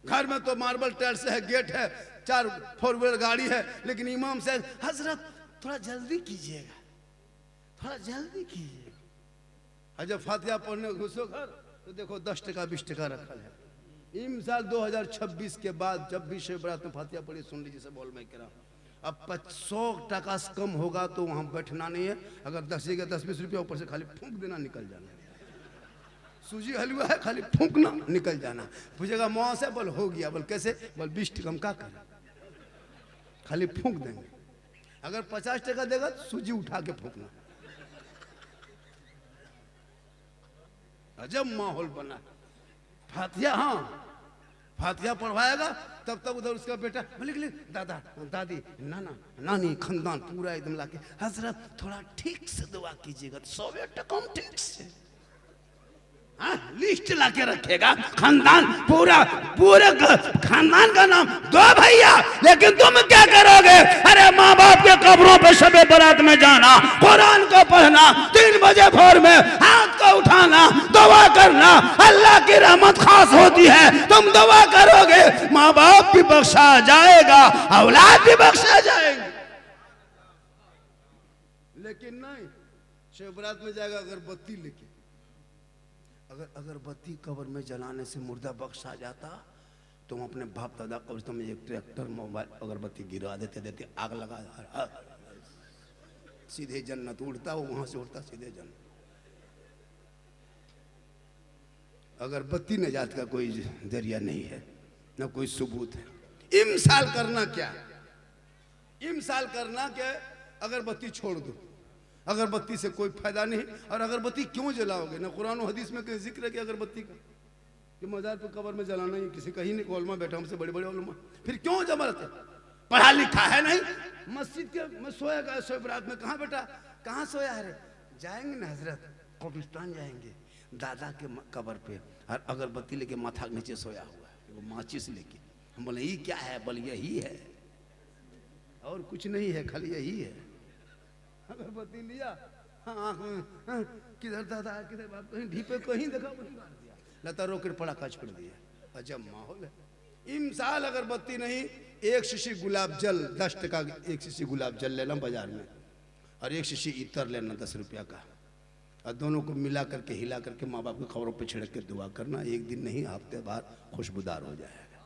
घर में तो मार्बल टाइल्स है, गेट है, 4 व्हीलर गाड़ी है, लेकिन इमाम से हजरत थोड़ा जल्दी कीजिएगा, थोड़ा जल्दी कीजिएगा। और जब फातिहा पढ़ने घुसो घर तो देखो 10 टका 20 टका रखा है। इन साल 2026 के बाद जब भी शब बारात में फातिहा पढ़ी, सुन लीजिए सब बोल मैं कह रहा हूँ, अब 100 टका से कम होगा तो वहाँ बैठना नहीं है। अगर 10-20 रुपया ऊपर से खाली फूंक देना, निकल जाना। सूजी हलवा है, खाली फूंकना, निकल जाना। पूछेगा मुँह से, बोल हो गया, बोल कैसे, बोल 20 टका हम क्या करें, खाली फूंक देंगे। अगर 50 टका देगा तो सूजी उठा के फूंकना। अजब माहौल बना। फातिहा, हाँ फातिहा पढ़वाएगा, तब तक उधर उसका बेटा लिख दादा दादी नाना नानी खानदान पूरा एकदम लाके, हजरत थोड़ा ठीक से दुआ कीजिएगा, 100 टका ठीक से लिस्ट लाके रखेगा, खानदान पूरा पूरे खानदान का नाम दो भैया, लेकिन तुम क्या करोगे? अरे माँ बाप के कब्रों पे शबे बारात में जाना, कुरान को पढ़ना, 3 बजे भोर में हाथ को उठाना, दुआ करना, अल्लाह की रहमत खास होती है, तुम दुआ करोगे माँ बाप भी बख्शा जाएगा, औलाद भी बख्शा जाएगी। लेकिन नहीं, शब बारात में जाएगा अगरबत्ती लेके, अगर अगरबत्ती कब्र में जलाने से मुर्दा बख्शा जाता, तुम अपने बाप दादा कब्र में एक ट्रैक्टर मोबाइल अगरबत्ती गिरा देते आग लगा, सीधे जन्नत उड़ता, वो वहां से उड़ता सीधे जन्नत। अगरबत्ती निजात का कोई जरिया नहीं है, ना कोई सबूत है। इमसाल करना क्या, इमसाल करना क्या, अगरबत्ती छोड़ दो, अगरबत्ती से कोई फायदा नहीं। और अगरबत्ती क्यों जलाओगे? ना कुरान और हदीस में कहीं जिक्र है कि अगरबत्ती का कि मजार पे कब्र में जलाना ही, किसी कहीं नहीं, उलमा बैठा हमसे बड़े बड़े उलमा, फिर क्यों जबरते? पढ़ा लिखा है नहीं, मस्जिद के में सोया गया शब बारात में, कहाँ बेटा कहाँ सोया है रे? जाएंगे ना हजरत, कब्रिस्तान जाएंगे, दादा के कब्र पे, और अगरबत्ती लेके माथा के नीचे सोया हुआ है, वो माचिस लेके। हम बोले ये क्या है? बोले यही है, और कुछ नहीं है, खाली यही है। अगरबत्ती लिया, हाँ आँख में, किधर दादा किधर बाप, कहीं ढीपे कहीं देखा वहीं मार दिया, लता रोकेट पड़ाका छोड़ दिया। अजब माहौल है। इमसाल अगरबत्ती नहीं, 1 शीशी गुलाब जल, 10 टका 1 शीशी गुलाब जल लेना बाजार में, और 1 शीशी इतर लेना 10 रुपया का, और दोनों को मिला करके हिला करके माँ बाप के खबरों पे छिड़क के दुआ करना। एक दिन नहीं, हफ्ते बाद खुशबूदार हो जाएगा।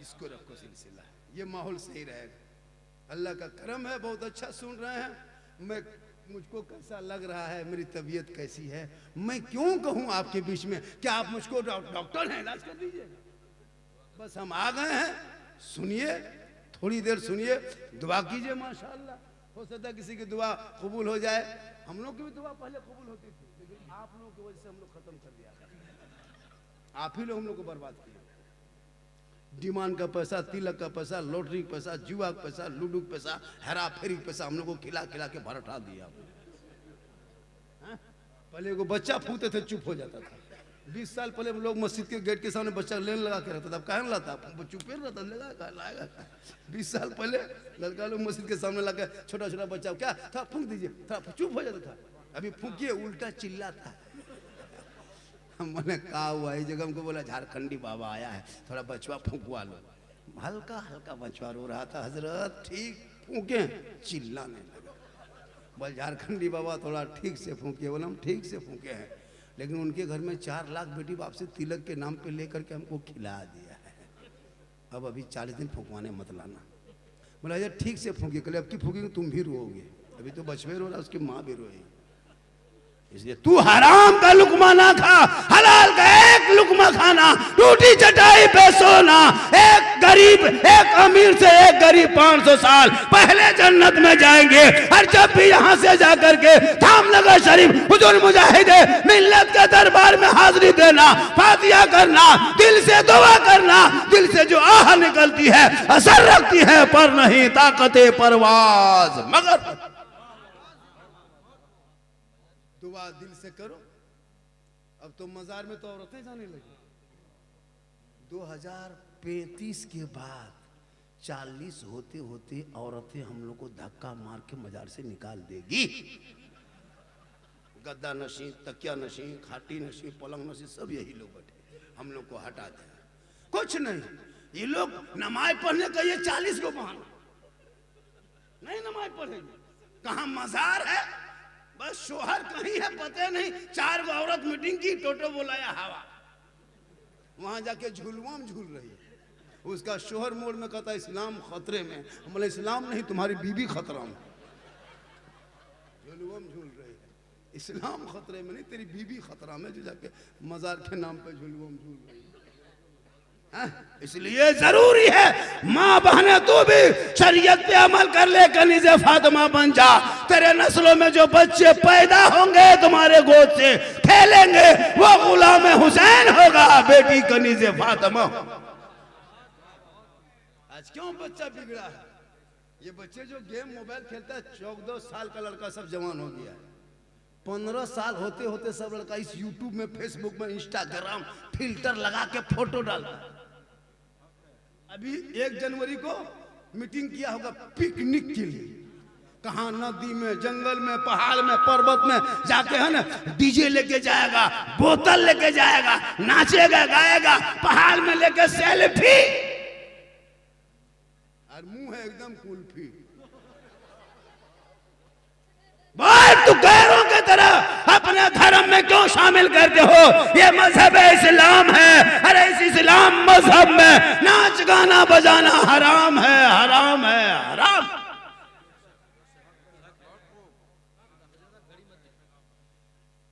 इसको रखो सिलसिला, ये माहौल सही रहेगा। अल्लाह का करम है, बहुत अच्छा सुन रहे हैं। मैं मुझको कैसा लग रहा है, मेरी तबीयत कैसी है, मैं क्यों कहूँ आपके बीच में? क्या आप मुझको डॉक्टर हैं, इलाज कर दीजिए? बस हम आ गए हैं, सुनिए, थोड़ी देर सुनिए, दुआ कीजिए। माशाअल्लाह, हो सकता है किसी की दुआ कबूल हो जाए। हम लोग की भी दुआ पहले कबूल होती थी, लेकिन आप लोगों की वजह से हम लोग खत्म कर दिया, आप ही लोग हम लोग को बर्बाद किया। डिमांड का पैसा, तिलक का पैसा, लॉटरी का पैसा, जुआ का पैसा, लूडो का पैसा, हेरा फेरी का पैसा हम लोग को खिला खिला के भर उठा दिया। पहले को बच्चा फूकते थे चुप हो जाता था। 20 साल पहले लोग मस्जिद के गेट के सामने बच्चा लेन लगा के रहता था, अब कहाँ लाता, चुपे रहता, लगाएगा। 20 साल पहले लड़का लोग मस्जिद के सामने लगा, छोटा छोटा बच्चा क्या था, फूंक दीजिए, थोड़ा चुप हो जाता था। अभी फूंकिए उल्टा चिल्ला था। हम बोले कहा हुआ इस जगह, हमको बोला झारखंडी बाबा आया है, थोड़ा बचवा फूंकवा लो। हल्का हल्का बचवा रो रहा था, हजरत ठीक फूके, चिल्लाने लगा। बोल झारखंडी बाबा थोड़ा ठीक से फूके। बोला हम ठीक से फूके हैं, लेकिन उनके घर में 4 लाख बेटी बाप से तिलक के नाम पे लेकर के हमको खिला दिया है, अब अभी 40 दिन फूकवाने मत लाना। बोला यार ठीक से फूके, कल अब की फूकेंगे तुम भी रोओगे, अभी तो बचवे रो रहा, उसकी माँ भी रोएगी। इसलिए तू हराम का लुकमा ना खा, हलाल का एक एक लुकमा खाना, टूटी चटाई पे सोना, एक गरीब एक अमीर से एक गरीब 500 साल पहले जन्नत में जाएंगे। और जब भी यहाँ से जाकर के धामनगर शरीफ हुजूर मुजाहिदे मिल्लत के दरबार में हाजिरी देना, फातिहा करना, दिल से दुआ करना, दिल से जो आह निकलती है असर रखती है पर नहीं ताकते परवाज मगर। दुआ दिल से करो। अब तो मजार में तो औरतें जाने लगी। 2035 के बाद 40 होते होते औरतें हम लोग को धक्का मार के मजार से निकाल देगी। गद्दा नशी, तकिया नशी, खाटी नशी, पलंग नशी, सब यही लोग बैठे, हम लोग को हटा दे। कुछ नहीं, ये लोग नमाज पढ़ने का ये 40 को बहाना नहीं, नमाज पढ़ेंगे कहाँ मजार है, बस शोहर कहीं है पता नहीं। 4 गो औरत मीटिंग की, टोटो बुलाया हवा, वहां जाके झूलुआ में झूल रही है। उसका शोहर मोड़ में कहता इस्लाम खतरे में। बोले इस्लाम नहीं, तुम्हारी बीबी खतरा में। झूलुआ में झूल रही है, इस्लाम खतरे में नहीं, तेरी बीबी खतरा में, जो जाके मजार के नाम पे झूलुआ में झूल रही है। इसलिए जरूरी है माँ बहने तू भी शरीयत पे अमल कर ले, कनीज़े फातिमा बन जा। तेरे नस्लों में जो बच्चे पैदा होंगे तुम्हारे गोद से खेलेंगे, वो गुलाम हुसैन होगा, बेटी कनीज़े फातिमा। आज क्यों बच्चा बिगड़ा है? ये बच्चे जो गेम मोबाइल खेलता है, 14 साल का लड़का सब जवान हो गया है। 15 साल होते होते सब लड़का इस यूट्यूब में, फेसबुक में, इंस्टाग्राम फिल्टर लगा के फोटो डालता है। अभी 1 जनवरी को मीटिंग किया होगा पिकनिक के लिए, कहाँ नदी में, जंगल में, पहाड़ में, पर्वत में जाके है ना, डीजे लेके जाएगा, बोतल लेके जाएगा, नाचेगा गाएगा, पहाड़ में लेके सेल्फी, और मुंह है एकदम कुल्फी। बोल तू गैरों की तरह अपने धर्म में क्यों शामिल करते हो? ये मजहब इस्लाम है। अरे इस इस्लाम मजहब में नाच गाना बजाना हराम है, हराम है, हराम।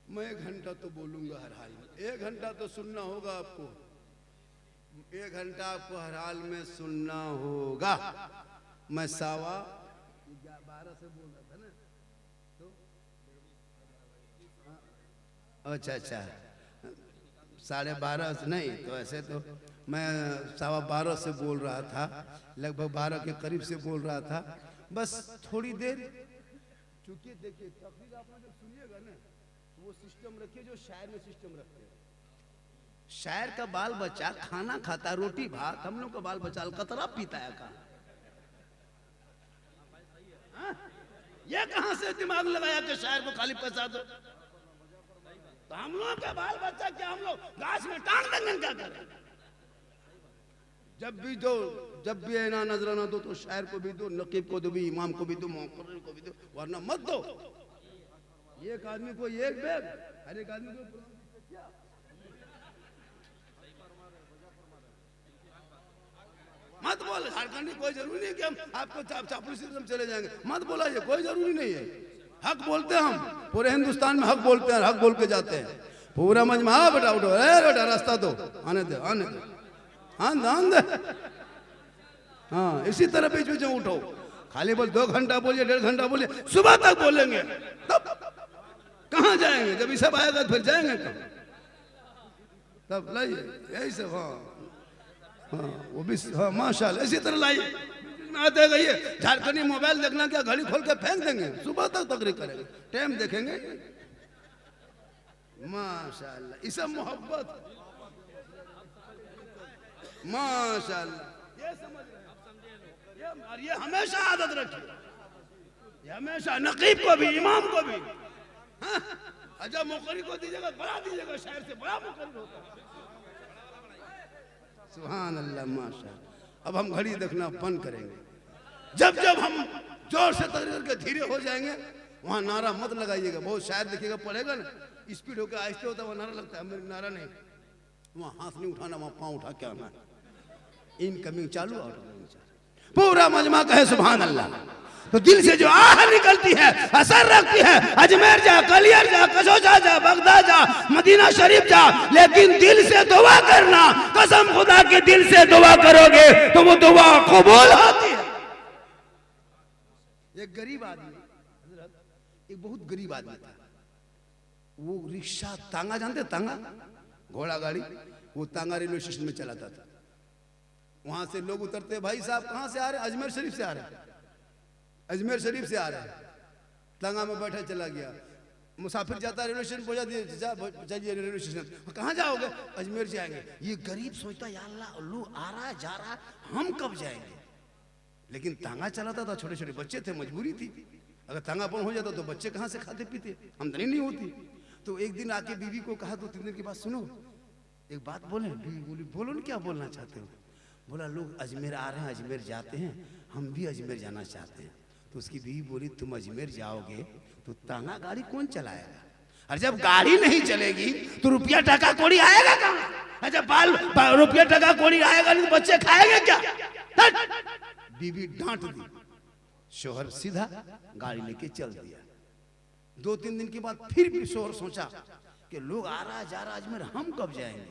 मैं 1 घंटा तो बोलूंगा हर हाल में, 1 घंटा तो सुनना होगा आपको, 1 घंटा आपको हर हाल में सुनना होगा। मैं 12:15 से बोल रहा था ना, अच्छा 12:30 नहीं, तो ऐसे तो मैं 12:15 से बोल रहा था, लगभग 12 के करीब से बोल रहा था। बस थोड़ी देर, चूंकि देखिए तकरीर आप लोग जब सुनिएगा ना, वो सिस्टम रखिए जो शायर में सिस्टम रखते हैं। शायर का बाल बच्चा खाना खाता, रोटी भात, हम लोग का बाल बच्चा अलकतरा पीता है का। ये कहां से दिमाग लगाया कि शायर को खाली पैसा दो? तो हम लोग का बाल बच्चा क्या हम लोग गाछ में टांग देंगे, क्या करें? जब भी ऐना नजराना दो तो शायर को भी दो, नकीब को दो भी, इमाम को भी दो, मुक़र्रिर को भी दो, वरना मत दो। एक आदमी को एक बैग, हर एक आदमी को मत बोल। झारखंडी कोई जरूरी नहीं कि हम आपको चापलूसी से चले जाएंगे, मत बोला, ये कोई जरूरी नहीं है। हक बोलते हैं हम, पूरे हिंदुस्तान में हक बोलते हैं, हक बोल के जाते हैं। पूरा मजमा, हाँ बेटा उठो, बेटा रास्ता दो, आने दे, आने दे, आन दे। हाँ, इसी तरह बीच बीच में उठो, खाली बोल 2 घंटा बोलिए, 1.5 घंटा बोलिए, सुबह तक बोलेंगे, तब कहाँ जाएंगे? जब ये सब आएगा फिर जाएंगे कहाँ? तब लाइए यही सब। हाँ वो भी, हाँ माशाल्लाह, इसी तरह लाइए। आते गए झारखंडी मोबाइल देखना क्या, घड़ी खोल के फेंक देंगे, सुबह तक तकरीर करेंगे, टाइम देखेंगे। माशाल्लाह, ये सब मोहब्बत, माशाल्लाह, ये समझ रहे हैं। और ये हमेशा आदत रखिए, ये हमेशा नकीब को भी, इमाम को भी, हाँ, जब मुक़र्रिर को दीजिएगा, बड़ा दीजिएगा, शायर से बड़ा मुक़र्रिर होता है। सुभान अल्लाह, माशाल्लाह। अब हम घड़ी देखना बंद करेंगे। जब जब हम जोर से तकरीर करके धीरे हो जाएंगे, वहाँ नारा मत लगाइएगा। बहुत शायर देखिएगा पढ़ेगा ना, स्पीड होकर आहिस्ते होता है, वहाँ नारा लगता है। मेरी नारा नहीं, वहाँ हाथ नहीं उठाना, वहाँ पाँव उठा के आना है। इनकमिंग चालू, आउटगोइंग चालू, पूरा मजमा कहे सुभान अल्लाह। तो दिल से जो आह निकलती है, असर रखती है। अजमेर जा, कलियर जा, कशोजा जा, बगदाद जा, मदीना शरीफ जा, लेकिन दिल से दुआ करना। कसम खुदा के दिल से दुआ करोगे तो वो दुआ कबूल होती है। एक गरीब आदमी, एक बहुत गरीब आदमी था, वो रिक्शा तांगा, जानते तांगा, घोड़ा गाड़ी, वो तांगा रेलवे स्टेशन में चलाता था। वहां से लोग उतरते, भाई साहब कहां से आ रहे? अजमेर शरीफ से आ रहे हैं, अजमेर शरीफ से आ रहे हैं। तांगा में बैठा चला गया, मुसाफिर जाता रेलवे स्टेशन पहुंचा दिए, चलिए रेलवे स्टेशन, कहाँ जाओगे? अजमेर जाएंगे। ये गरीब सोचता या अल्लाह, लोग आ रहा है जा रहा है, हम कब जाएंगे? लेकिन तांगा चलाता था, छोटे छोटे बच्चे थे, मजबूरी थी। अगर तांगापन हो जाता तो बच्चे कहाँ से खाते पीते, आमदनी नहीं होती। तो एक दिन आके बीवी को कहा, 2-3 दिन के बाद, सुनो एक बात बोले। बीवी बोली, बोलो ना, क्या बोलना चाहते हो? बोला, लोग अजमेर आ रहे हैं, अजमेर जाते हैं, हम भी अजमेर जाना चाहते हैं। तो उसकी बीवी बोली, तुम अजमेर जाओगे तो तांगा गाड़ी कौन चलाएगा? और जब गाड़ी नहीं चलेगी तो रुपया टका कौड़ी आएगा कहाँ? जब रुपया टका कौड़ी आएगा नहीं तो बच्चे खाएंगे क्या? बीवी डांट दी, शोहर सीधा गाड़ी लेके चल दिया। 2-3 दिन के बाद फिर भी शोहर सोचा कि लोग आ रहा जा रहा अजमेर, हम कब जाएंगे?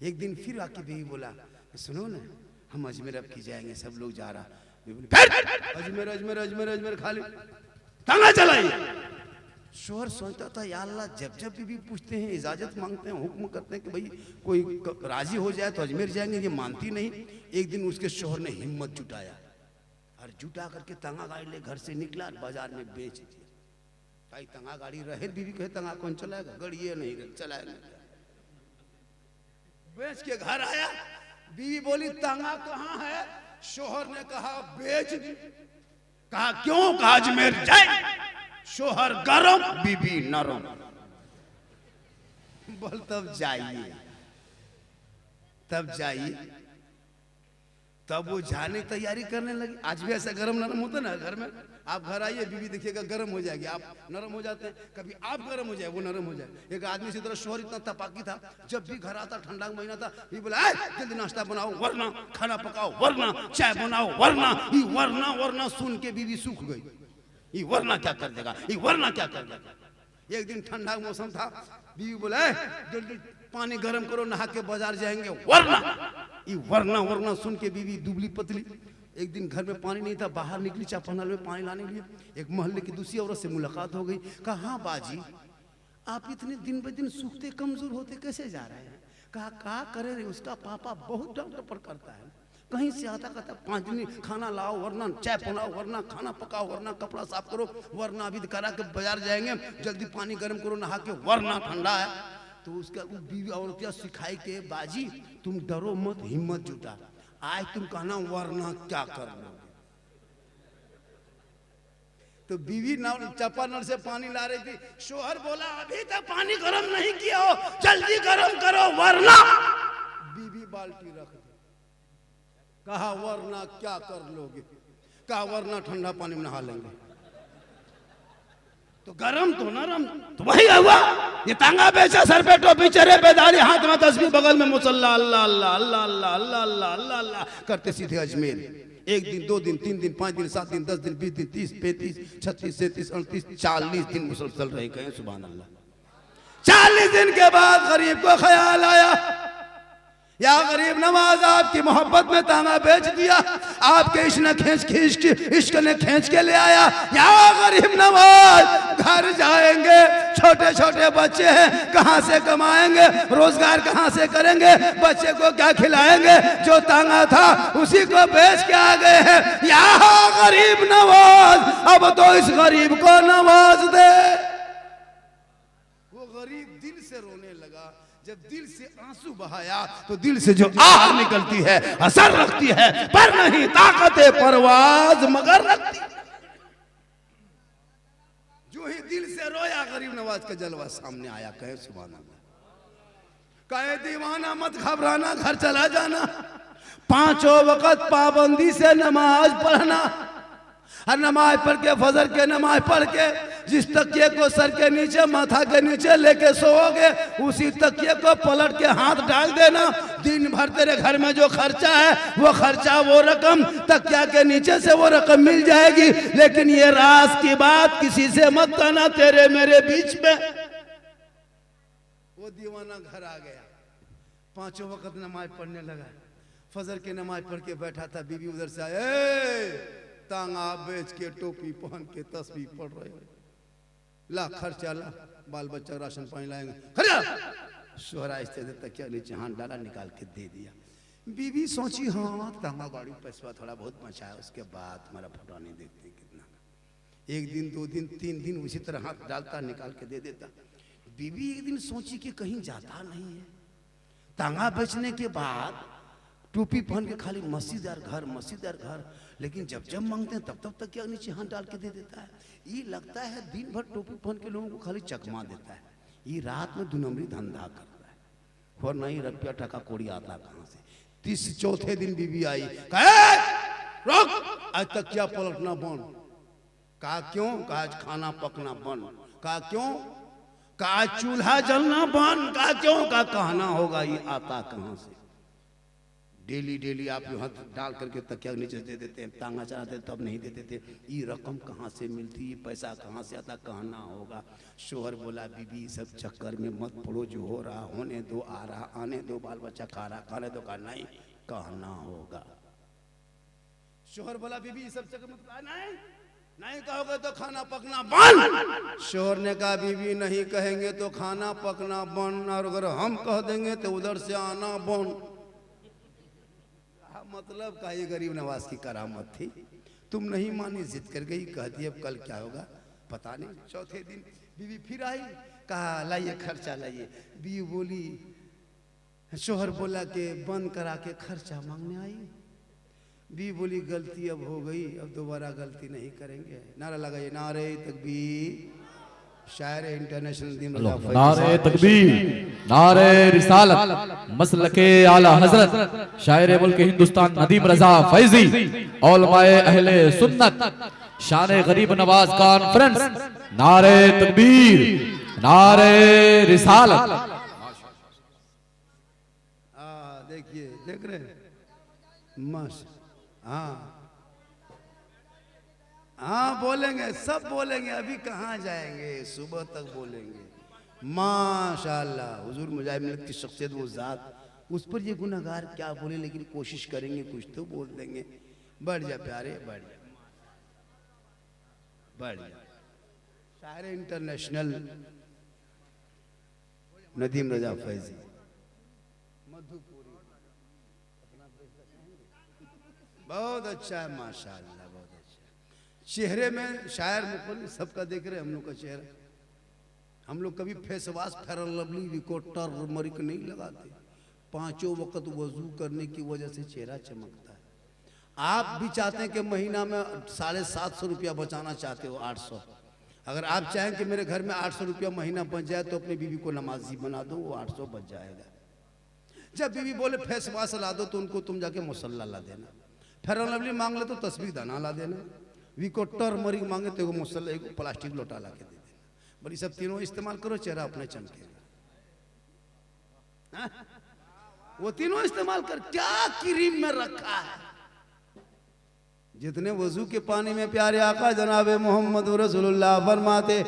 एक दिन फिर आके बीवी बोला, सुनो ना, हम अजमेर अब की जाएंगे, सब लोग जा रहा। अजमेर अजमेर अजमेर अजमेर खाली तांगा चलाइए। शोहर सोचता था, या अल्लाह, जब जब बीवी पूछते हैं, इजाजत मांगते हैं, हुक्म करते हैं कि भाई कोई राजी हो जाए तो अजमेर जाएंगे, ये मानती नहीं। एक दिन उसके शोहर ने हिम्मत जुटाया और जुटा करके तांगा गाड़ी ले घर से निकला, बाजार में बेच दिया। भाई तांगा गाड़ी रहे, बीवी कहे तांगा कौन चलाएगा, गाड़ी ये नहीं चलाएगा। बेच के घर आया, बीवी बोली, तांगा कहाँ है? शोहर ने कहा, बेच दी। कहा क्यों? कहा अजमेर जाए। शोहर गरम, बीवी नरम। बोल तब जाइए, तब जाइए। तब वो जाने तैयारी करने लगी। आज भी ऐसा गरम नरम होता ना घर में, आप घर आइए, बीवी देखिएगा गरम हो जाएगी, आप नरम हो जाते हैं। कभी आप गरम हो जाए, वो नरम हो जाए। एक आदमी से तरह शोहर इतना तपाकी था, जब भी घर आता, ठंडा का महीना था, ये बोला, जल्दी नाश्ता बनाओ, वरना खाना पकाओ, वरना चाय बनाओ, वरना ये वरना वरना सुन के बीवी सूख गई। ये वरना क्या कर देगा, ये वरना क्या कर देगा। एक दिन ठंडा मौसम था, बीवी बोला, जल्दी पानी गर्म करो, नहा के बाजार जाएंगे, वरना ये वरना वरना सुन के बीवी दुबली पतली। एक दिन घर में पानी नहीं था, बाहर निकली चापानल में पानी लाने के लिए। एक मोहल्ले की दूसरी औरत से मुलाकात हो गई। कहा, हाँ बाजी, आप इतने दिन ब दिन सूखते कमजोर होते कैसे जा रहे हैं? कहा, क्या करे रे, उसका पापा बहुत डॉक्टर पर करता है, कहीं से आता कहता 5 दिन खाना लाओ, वरना चाय बनाओ, वरना खाना पकाओ, वरना कपड़ा साफ करो, वरना अभी करा के बाजार जाएंगे, जल्दी पानी गर्म करो नहा के, वरना ठंडा है। तो उसका बीवी औरतिया सिखाई के, बाजी तुम डरो मत, हिम्मत जुटा, आज तुम कहना वरना क्या करना। तो बीवी चापानल से पानी ला रही थी, शोहर बोला, अभी तक पानी गर्म नहीं किया हो, जल्दी गर्म करो, वरना। बीवी बाल्टी रख दी। कहा, वरना क्या कर लोगे? कहा, वरना ठंडा पानी में नहा लेंगे। तो गरम तो नरम तो वही हुआ। ये तांगा बेचा, सर पे टोपी, चेहरे पे दाढ़ी, हाथ में तस्बीह, बगल में मुसल्ला, अल्लाह अल्लाह अल्लाह अल्लाह अल्लाह अल्लाह अल्लाह अल्लाह करते सीधे अजमेर। 1 दिन 2 दिन 3 दिन 5 दिन 7 दिन 10 दिन 20 दिन 30 35 36 37 38 40 दिन मुसलसल रहे। कहें सुभान अल्लाह। 40 दिन के बाद गरीब को ख्याल आया, या गरीब नवाज आपकी मोहब्बत में तांगा बेच दिया, आपके इश्क ने खींच के ले आया। या गरीब नवाज, घर जाएंगे, छोटे छोटे बच्चे हैं, कहां से कमाएंगे, रोजगार कहां से करेंगे, बच्चे को क्या खिलाएंगे? जो तांगा था उसी को बेच के आ गए हैं। या गरीब नवाज, अब तो इस गरीब को नवाज दे। वो गरीब दिल से रोने लगा। जब दिल से आंसू बहाया तो दिल से जो आह निकलती है असर रखती है, पर नहीं ताकत परवाज मगर रखती। जो ही दिल से रोया, गरीब नवाज का जलवा सामने आया। कहे सुभान अल्लाह। कहे दीवाना मत घबराना, घर चला जाना, 5 वक्त पाबंदी से नमाज पढ़ना, और नमाज पढ़ के, फजर के नमाज पढ़ के जिस तकिए को सर के नीचे, माथा के नीचे लेके सोओगे, उसी तकिए को पलट के हाथ डाल देना। दिन भर तेरे घर में जो खर्चा है वो खर्चा, वो रकम तकिया के नीचे से वो रकम मिल जाएगी। लेकिन ये राज की बात किसी से मत कहना तेरे मेरे बीच में। वो दीवाना घर आ गया, पांचों वक्त नमाज पढ़ने लगा। फजर की नमाज पढ़ के बैठा था, बीवी उधर से आए, तांगा बेच के टोपी पहन के तस्बीह पढ़ रहे हो, ला खर्चा ला, बाल बच्चा राशन पानी लाएंगे, खर्चा। शोहरा ऐसे तकिया नीचे हाथ डाला, निकाल के दे दिया। बीवी सोची हाँ तांगा गाड़ी पैसा थोड़ा बहुत बचा है, उसके बाद हमारा फोटो नहीं देखते कितना। एक दिन, दो दिन, तीन दिन उसी तरह हाथ डालता, निकाल के दे देता। बीवी एक दिन सोची कि कहीं जाता नहीं है। तांगा बेचने के बाद टोपी पहन के खाली मस्जिदार घर, मस्जिदार घर, लेकिन जब जब मांगते हैं तब तक क्या नीचे हाथ डाल के दे देता है। ये लगता है दिन भर टोपी पहन के लोगों को खाली चकमा देता है, ये रात में 2 नंबरी धंधा करता है, और नहीं रुपया टका कोड़ी आता कहाँ से। 34 दिन बीवी आई, कहे रोक, आज तक क्या पलटना बंद। कहा क्यों? कहा खाना पकना बंद। कहा क्यों? कहा चूल्हा जलना बंद। कहा क्यों? कहा कहना होगा ये आता कहाँ से। डेली डेली आप हाथ डाल करके तकिया नीचे दे देते हैं, तांगा चढ़ाते तब नहीं देते थे। ये रकम कहाँ से मिलती, ये पैसा कहाँ से आता, कहना होगा। शोहर बोला बीबी सब चक्कर में मत पड़ो, जो हो रहा होने दो, आ रहा आने दो, बाल बच्चा खा रहा खाने दो। कहा नहीं, कहना होगा। शोहर बोला बीबी सब चक्कर मत, कहा नहीं, नहीं कहोगे तो खाना पकना बंद। शोहर ने कहा बीबी नहीं कहेंगे तो खाना पकना बंद, और अगर हम कह देंगे तो उधर से आना बंद। मतलब का ये गरीब नवाज की करामत थी। तुम नहीं मानी, जिद कर गई, कहती अब कल क्या होगा पता नहीं। चौथे दिन बीवी फिर आई, कहा लाइए खर्चा लाइए। बीवी बोली, शोहर बोला कि बंद करा के खर्चा मांगने आई। बीवी बोली गलती अब हो गई, अब दोबारा गलती नहीं करेंगे। नारा लगाइए, नारे तकबीर। शायर इंटरनेशनल नारे तकबीर, नारे रिसालत, मसलके आला हजरत, शायर मुल्क हिंदुस्तान नदीम रजा फैजी, उलमाए अहले सुन्नत, शान गरीब नवाज कॉन्फ्रेंस। नारे तकबीर, नारे रिसालत। देखिए, देख रहे मस्त। हाँ हाँ बोलेंगे, सब बोलेंगे, अभी कहाँ जाएंगे, सुबह तक बोलेंगे। माशाल्लाह, हुजूर मुजाहिद मिल्लत की शख्सियत, वो जात, उस पर ये गुनहगार क्या बोले, लेकिन कोशिश करेंगे कुछ तो बोल देंगे। बढ़ जा प्यारे, बढ़ जा, बढ़ जा। शायर इंटरनेशनल नदीम रजा फैजी, मधुपुरी, बहुत अच्छा है माशाल्लाह, बहुत अच्छा। चेहरे में शायर मुखर सबका देख रहे, हम लोग का चेहरा। हम लोग कभी face wash, fair lovely, विकोटर, Marik नहीं लगाते। 5 वक्त वजू करने की वजह से चेहरा चमकता है। आप भी चाहते हैं कि महीना में 750 रुपया बचाना चाहते हो, 800। अगर आप चाहें कि मेरे घर में 800 रुपया महीना बच जाए तो अपनी बीवी को नमाजी बना दो, वो 800 बच जाएगा। जब बीवी बोले फेस वॉश ला दो तो उनको तुम जाके मुसल्ला ला देना। फेयर लवली मांग ले तो तस्बीह दाना ला देना। विकोटर मरिक मांगे तो मुसल्ला, एक प्लास्टिक लोटा ला के दे देना। बड़ी सब तीनों इस्तेमाल करो, चेहरा अपने चमकेगा। वो तीनों इस्तेमाल कर। क्या क्रीम में रखा है, जितने वजू के पानी में प्यारे आका जनाबे मोहम्मद रसूलुल्लाह फरमाते,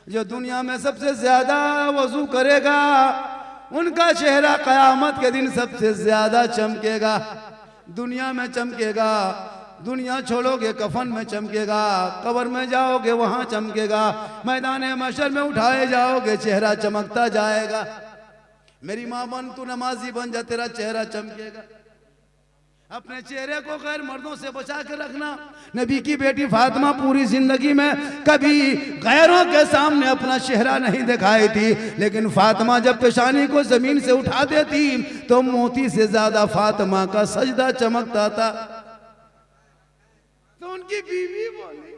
जो दुनिया में सबसे ज्यादा वजू करेगा उनका चेहरा कयामत के दिन सबसे ज्यादा चमकेगा। दुनिया में चमकेगा, दुनिया छोड़ोगे कफन में चमकेगा, कब्र में जाओगे वहां चमकेगा, मैदान महशर में उठाए जाओगे चेहरा चमकता जाएगा। मेरी माँ बन, तू नमाजी बन जा, तेरा चेहरा चमकेगा। अपने चेहरे को गैर मर्दों से बचा के रखना। नबी की बेटी फातिमा पूरी जिंदगी में कभी गैरों के सामने अपना चेहरा नहीं दिखाई थी, लेकिन फातिमा जब पेशानी को जमीन से उठा देती तो मोती से ज्यादा फातिमा का सजदा चमकता था। तो उनकी बीवी बोली,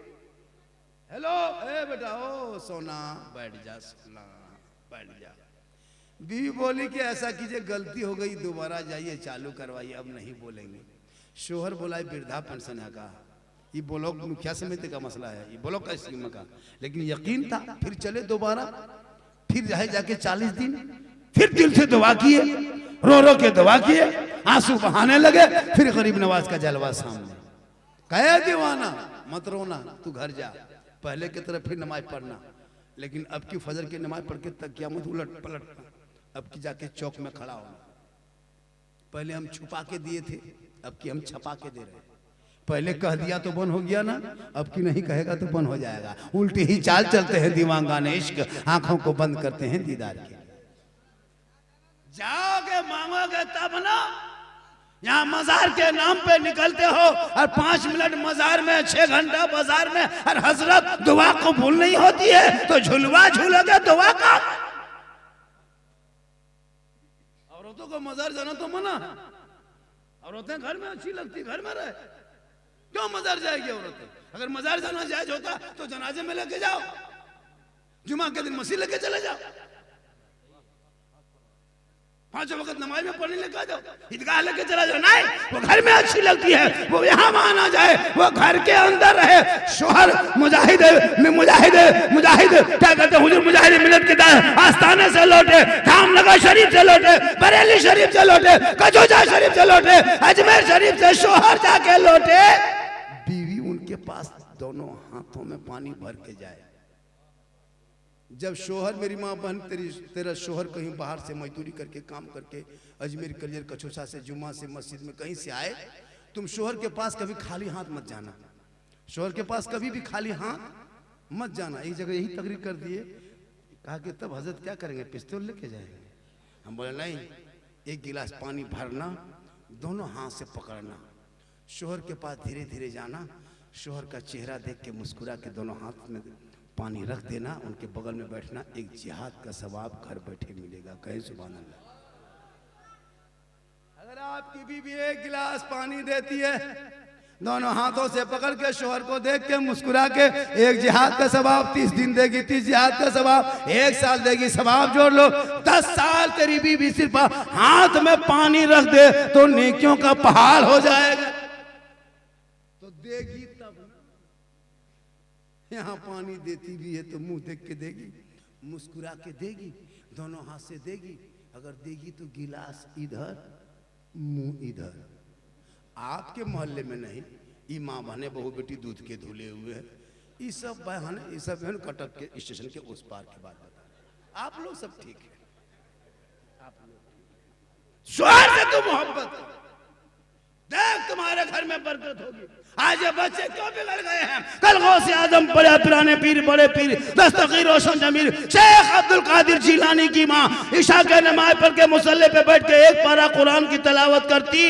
हेलो ए बेटा, ओ सोना बैठ जा, सोना बैठ जा। बीवी बोली कि ऐसा कीजिए, गलती हो गई, दोबारा जाइए चालू करवाइए, अब नहीं बोलेंगे। शोहर बोला वृद्धा पेंशन है का, ये ब्लॉक मुखिया समिति का मसला है, ये ब्लॉक का स्कीम का। लेकिन यकीन था, फिर चले दोबारा, फिर रहे जाके 40 दिन, फिर दिल से दुआ किए, रो रो के दुआ किए, आंसू बहाने लगे। फिर गरीब नवाज का जलवा सामने, कहे दीवाना मत रोना, तू घर जा, पहले की तरह फिर नमाज पढ़ना, लेकिन अब की फजर की नमाज पढ़ के तक क्या मत उलट पलटना, अब की जाके चौक में खड़ा होना। पहले हम छुपा के दिए थे, अब की हम छपा के दे रहे हैं। पहले कह दिया तो बंद हो गया ना, अब की नहीं कहेगा तो बंद हो जाएगा। उल्टी ही चाल चलते हैं दीवानगाने इश्क, आंखों को बंद करते हैं दीदार के। जाओगे मांगोगे तब ना, यहाँ मजार के नाम पे निकलते हो और 5 मिनट मजार में, 6 घंटा बाजार में, और हजरत दुआ को भूल नहीं होती है तो झुलवा झूलोगे दुआ का। औरतों को मजार जाना तो मना, औरतें घर में अच्छी लगती, घर में रहे, क्यों मजार जाएगी औरतें? अगर मजार जाना जायज होता तो जनाजे में लेके जाओ, जुमा के दिन मसीह लेके चले जाओ, 5 वक्त नमाज में पढ़ने लेके जाओ, ईदगाह लेके चला जाओ। नहीं, वो घर में अच्छी लगती है, वो यहाँ वहां ना जाए, वो घर के अंदर रहे। शोहर मुजाहिद मुजाहिद मुजाहिद क्या कहते हैं, हुजूर मुजाहिद मिलत के आस्थाने से लौटे, धामनगर शरीफ से लौटे, बरेली शरीफ से लौटे, कचौजा शरीफ से लौटे, अजमेर शरीफ से शोहर जाके लौटे, बीवी उनके पास दोनों हाथों में पानी भर के जाए। जब शोहर, मेरी माँ बहन, तेरा शोहर कहीं बाहर से मजदूरी करके काम करके अजमेर कलियर कचौसा से जुम्मा से मस्जिद में कहीं से आए, तुम शोहर के पास कभी खाली हाथ मत जाना, शोहर के पास कभी भी खाली हाथ मत जाना। एक जगह यही तकरीर कर दिए, कहा कि तब हजरत क्या करेंगे, पिस्तौल लेके जाएंगे? हम बोले नहीं, एक गिलास पानी भरना, दोनों हाथ से पकड़ना, शोहर के पास धीरे धीरे जाना, शोहर का चेहरा देख के मुस्कुरा के दोनों हाथ में पानी रख देना, उनके बगल में बैठना, एक जिहाद का सवाब घर बैठे मिलेगा। कहे सुभान अल्लाह। अगर आपकी बीवी एक गिलास पानी देती है, दोनों हाथों से पकड़ के शोहर को देख के मुस्कुरा के, एक जिहाद का सवाब 30 दिन देगी, 30 जिहाद का सवाब 1 साल देगी, सवाब जोड़ लो 10 साल। तेरी बीवी सिर्फ हाथ में पानी रख दे तो नेकियों का पहाड़ हो जाएगा। तो देगी तब, यहाँ पानी देती भी है तो मुंह देख के देगी, मुस्कुरा के देगी, दोनों हाथ से देगी। अगर देगी तो गिलास इधर, मुंह इधर। आपके मोहल्ले में नहीं, ये माँ बहने बहू बेटी दूध के धुले हुए हैं, ये सब बहन, ये सब बहन कटक के स्टेशन के उस पार की बात बता रहे। आप लोग सब ठीक है, आप लोग शोहर से तो मोहब्बत, देख तुम्हारे घर में बरकत होगी। आज ये बच्चे क्यों बिगड़ गए हैं? कल गौसे आजम बड़े पुराने पीर, बड़े पीर दस्तगीर रोशन जमीर शेख अब्दुल कादिर जिलानी की माँ ईशा के नमाज पढ़ के मुसल्ले पे बैठ के 1 पारा कुरान की तिलावत करती।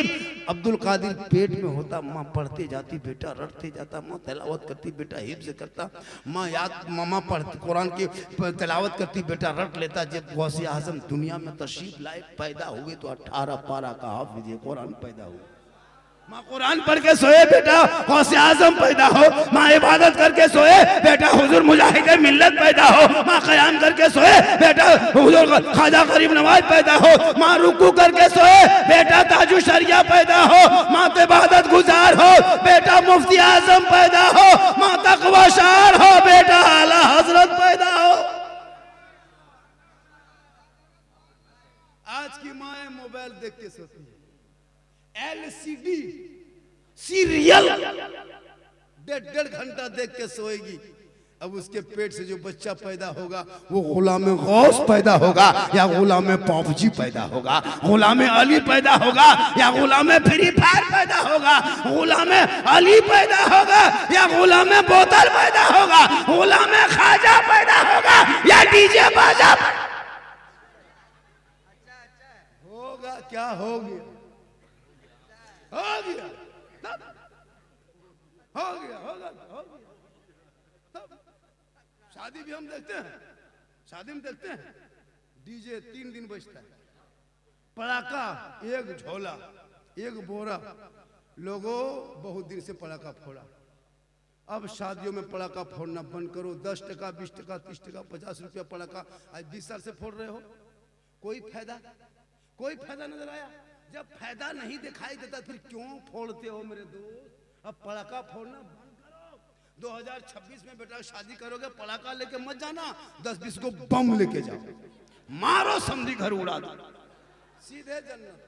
अब्दुल कादिर पेट में होता, माँ पढ़ते जाती, बेटा रटते जाता, माँ तिलावत करती, बेटा हिफ्ज़ करता, माँ याद, मामा पढ़ती कुरान की तिलावत करती, बेटा रट लेता। जब गौसे आजम दुनिया में तशरीफ लाए, पैदा हुए तो 18 पारा का हाफिज़ कुरान पैदा हुआ। माँ कुरान पढ़ के सोए, बेटा गौसे आजम पैदा हो। माँ इबादत करके सोए, बेटा हुजूर मुजाहिद मिल्लत पैदा हो। माँ क़याम करके सोए, बेटा हुजूर ख्वाजा गरीब नवाज पैदा हो। माँ रुकू करके सोए, बेटा ताजु शरिया पैदा हो। माँ इबादत गुजार हो, बेटा मुफ्ती आजम पैदा हो। माँ तकवा शार हो, बेटा आला हजरत पैदा हो। आज की माँ मोबाइल देख के सोती है, LCD सीरियल 1.5 घंटा देख के सोएगी। अब उसके पेट से जो बच्चा पैदा होगा वो गुलाम गौस पैदा होगा या गुलाम पॉपजी पैदा होगा, गुलाम अली पैदा होगा या गुलाम फ्री फायर पैदा होगा, गुलाम अली पैदा होगा या गुलाम बोतल पैदा होगा, गुलाम खाजा पैदा होगा या डीजे बाजा होगा। क्या हो गया? हो गया, हो गया, होगा, हो गया। तब शादी भी हम देखते हैं, शादी में देखते हैं डीजे 3 दिन बजता है, पटाखा 1 झोला 1 बोरा, लोगों बहुत दिन से पटाखा फोड़ा। अब शादियों में पटाखा फोड़ना बंद करो। 10 टका 20 टका 30 टका 50 रुपया पटाखा आज 20 साल से फोड़ रहे हो, कोई फायदा, कोई फायदा नजर आया? जब फायदा नहीं दिखाई देता फिर क्यों फोड़ते हो मेरे दोस्त? अब पटाखा फोड़ना बंद 2026 में बेटा शादी करोगे पड़ाका लेके मत जाना, 10-20 को बम लेके जाओ, मारो समधी घर उड़ा दो, सीधे जन्नत,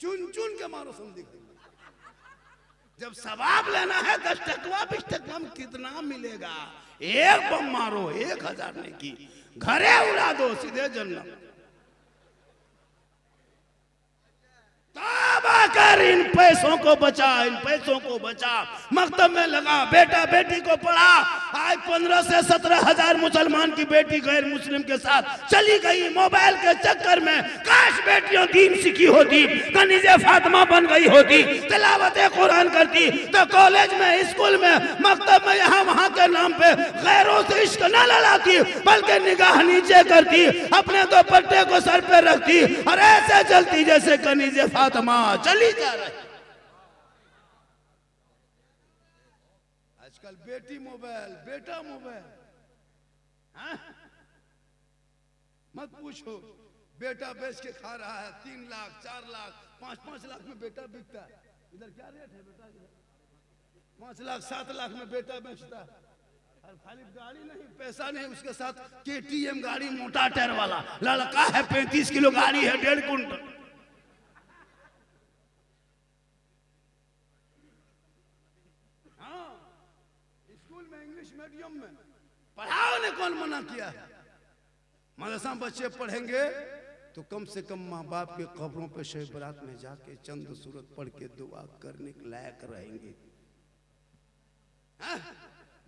चुन चुन के मारो समधी घर। जब सवाब लेना है 10 टकवा 20 टकवा में कितना मिलेगा, एक बम मारो 1000 ने की, घरे उड़ा दो, सीधे जन्नत। तौबा कर, इन पैसों को बचा, इन पैसों को बचा, मकतब में लगा, बेटा बेटी को पढ़ा। आज 15 से 17 हजार मुसलमान की बेटी गैर मुस्लिम के साथ चली गई मोबाइल के चक्कर में। काश बेटियों दीन सीखी होती, कनीजे फातिमा बन गई होती, तिलावत कुरान करती तो कॉलेज में, स्कूल में, मकतब में यहाँ वहाँ के नाम पे गैरों से इश्क न लड़ाती, बल्कि निगाह नीचे करती, अपने दुपट्टे को सर पे रखती और ऐसे चलती जैसे कनीजे फातिमा चली जा रही। आजकल बेटी मोबाइल, बेटा मोबाइल, मत पूछो, बेटा बेच के खा रहा है 3 लाख 4 लाख 5-5 लाख में बेटा बिकता है। इधर क्या रेट है बेटा? 5 लाख 7 लाख में बेटा बेचता है। और खाली गाड़ी नहीं, पैसा नहीं, उसके साथ KTM गाड़ी, मोटा टायर वाला, लड़का है 35 किलो गाड़ी है, 1.5 कुंटल। इंग्लिश मीडियम में पढ़ाओ ने कौन मना किया है? मदरसा बच्चे पढ़ेंगे तो कम से कम माँ बाप के कब्रों पे शब बरात में जाके चंद सूरत पढ़ के दुआ करने के लायक रहेंगे।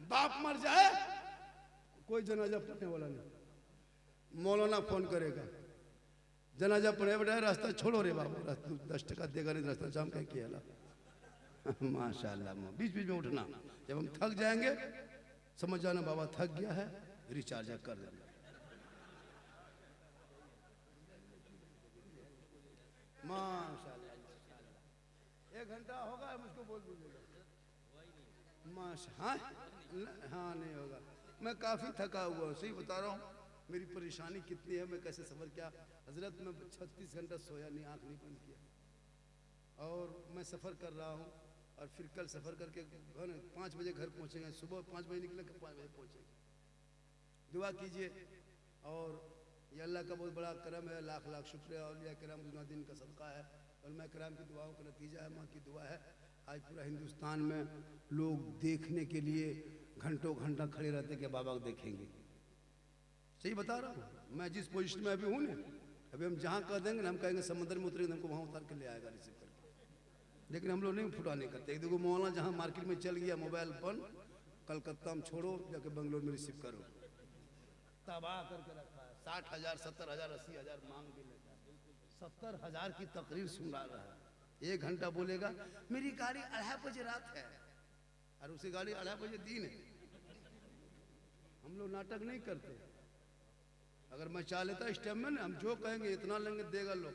बाप मर जाए कोई जनाजा पढ़ने वाला नहीं, मौलाना फोन करेगा, जनाजा पढ़े बेटा रास्ता छोड़ो रे बाबू, 10 टका देगा नहीं, रास्ता जाम क्या किया। माशाल्लाह, बीच बीच में उठना, जब हम थक जाएंगे समझ जाना बाबा थक गया है, रिचार्ज कर देना। माशाल्लाह, 1 घंटा होगा, मुझको बोल दीजिएगा। हाँ हाँ, नहीं होगा, मैं काफ़ी थका हुआ हूँ, सही बता रहा हूँ। मेरी परेशानी कितनी है, मैं कैसे सफ़र किया हजरत, मैं 36 घंटा सोया नहीं, आँख नहीं बंद किया, और मैं सफ़र कर रहा हूँ। और फिर कल सफ़र करके 5 बजे घर पहुँचेंगे, सुबह 5 बजे निकले 5 बजे पहुँचेंगे। दुआ कीजिए, और ये अल्लाह का बहुत बड़ा करम है, लाख लाख शुक्रिया, औलिया किराम दिन का सदका है, उलमा किराम की दुआओं का नतीजा है, माँ की दुआ है। आज पूरा हिंदुस्तान में लोग देखने के लिए घंटों घंटा खड़े रहते कि बाबा को देखेंगे। सही बता रहा हूँ, मैं जिस पोजिशन में अभी हूँ ना, अभी हम जहाँ कह देंगे ना, हम कहेंगे समंदर में उतरेंगे, हमको वहाँ उतार के ले आएगा रिसीव करके। लेकिन हम लोग नहीं फुटा नहीं करते। एक देखो मौलाना जहाँ मार्केट में चल गया मोबाइल फोन, कलकत्ता में छोड़ो, जाके बंगलोर में रिसीव करो, तबाह करके रखा है। 60,000 70,000 80,000 मांग भी लेता है, 70,000 की तकरीर सुना रहा है, 1 घंटा बोलेगा मेरी गाड़ी 2:30 बजे रात है, और उसी गाड़ी 2:30 बजे दिन है। हम लोग नाटक नहीं करते। अगर मैं चाह लेता इस टाइम में ना, हम जो कहेंगे इतना लेंगे देगा लोग,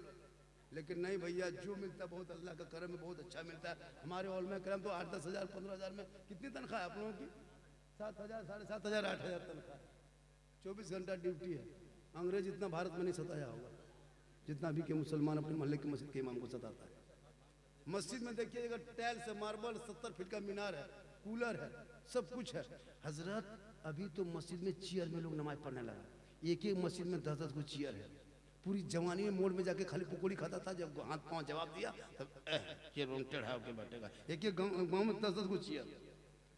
लेकिन नहीं भैया, जो मिलता बहुत अल्लाह का करम में बहुत अच्छा मिलता है। हमारे उलमा करम तो 8-10 हज़ार 15 हज़ार में कितनी तनख्वाह है आप लोगों की? 7,000 7,500 8,000 तनख्वाह, 24 घंटा ड्यूटी है। अंग्रेज इतना भारत में नहीं सताया होगा जितना भी के मुसलमान अपने मोहल्ले की मस्जिद के इमाम को सताता है। मस्जिद में देखिएगा टाइल से मार्बल, 70 फीट का मीनार है, कूलर है, सब कुछ है। हजरत अभी तो मस्जिद में चेयर में लोग नमाज पढ़ने लगा, एक एक मस्जिद में 10-10 को चेयर है। पूरी जवानी में मोड़ में जाके खाली पकौड़ी खाता था, जब हाथ पाँव जवाब दिया तब चेयर में टेढ़ा होकर बैठेगा। एक एक गाँव में 10-10 को चेयर।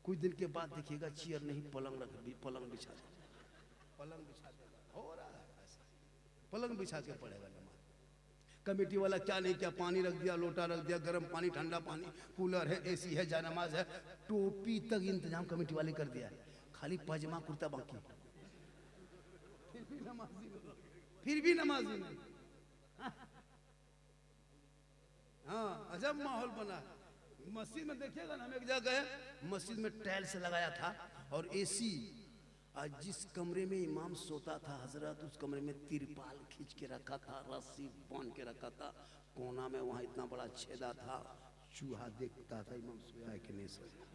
कुछ दिन के बाद देखिएगा चेयर नहीं, पलंग रख दी, पलंग बिछा देगा, पलंग बिछा देगा, हो रहा है ऐसा, पलंग बिछा के पड़ेगा नमाज। कमेटी वाला क्या नहीं क्या, पानी रख दिया, लोटा रख दिया, गर्म पानी ठंडा पानी, कूलर है, AC है, जानमाज है, टोपी तक इंतजाम कमेटी वाले कर दिया है, खाली पजामा कुर्ता बाकी, फिर भी नमाजी नहीं। हाँ, अजब माहौल बना। मस्जिद में देखिएगा ना, हम एक जगह गए, मस्जिद में टाइल्स लगाया था और AC। आज जिस कमरे में इमाम सोता था हजरत, उस कमरे में तिरपाल खींच के रखा था, रस्सी बांध के रखा था, कोना में वहाँ इतना बड़ा छेदा था, चूहा देखता था इमाम सोया है कि नहीं सोया।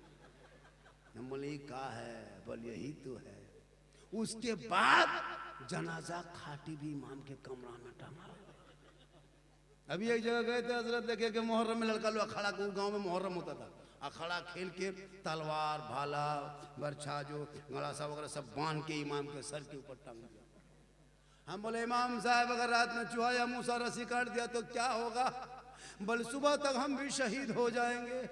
हम बोले क्या है? बोल यही तो है। उसके बाद जनाजा खाटी भी इमाम के कमरा में टंगा। अभी एक जगह गए थे हजरत, देखे कि मुहर्रम में लड़का लोग अखाड़ा को, गांव में मुहर्रम होता था, अखाड़ा खेल के तलवार भाला बरछा जो गड़ासा वगैरह सब बांध के इमाम के सर के ऊपर टांग दिया। हम बोले इमाम साहब अगर रात में चूहा या मूसा रस्सी काट दिया तो क्या होगा? बोले सुबह तक हम भी शहीद हो जाएंगे।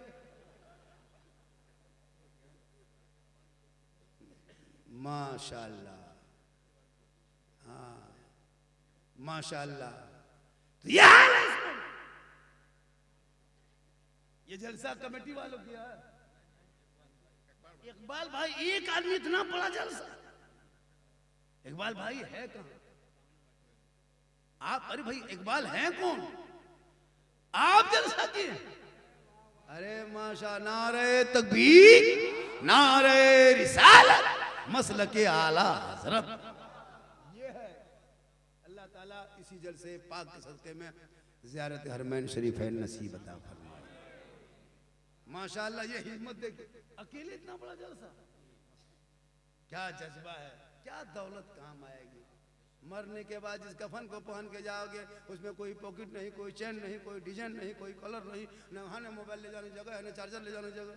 माशाअल्लाह, हाँ माशाअल्लाह। तो ये जलसा कमेटी वालों की है। इकबाल भाई एक आदमी इतना बड़ा जलसा, इकबाल भाई है कहां आप? अरे भाई इकबाल हैं कौन? आप जलसा किए? अरे माशा, नारे तकबीर, नारे रिसालत, मसलके आला हजरत। ये है अल्लाह ताला इसी जलसे पाक के सदके में ज़ियारत हरमैन शरीफैन नसीब अता फरमाए। माशाअल्लाह, ये हिम्मत देखिए, अकेले इतना बड़ा जलसा, क्या जज्बा है, क्या दौलत काम आएगी। मरने के बाद जिस कफन को पहन के जाओगे उसमें कोई पॉकेट नहीं, कोई चेन नहीं, कोई डिजाइन नहीं, कोई कलर नहीं, न वहां मोबाइल ले जाने जगह है, न चार्जर ले जाने जगह।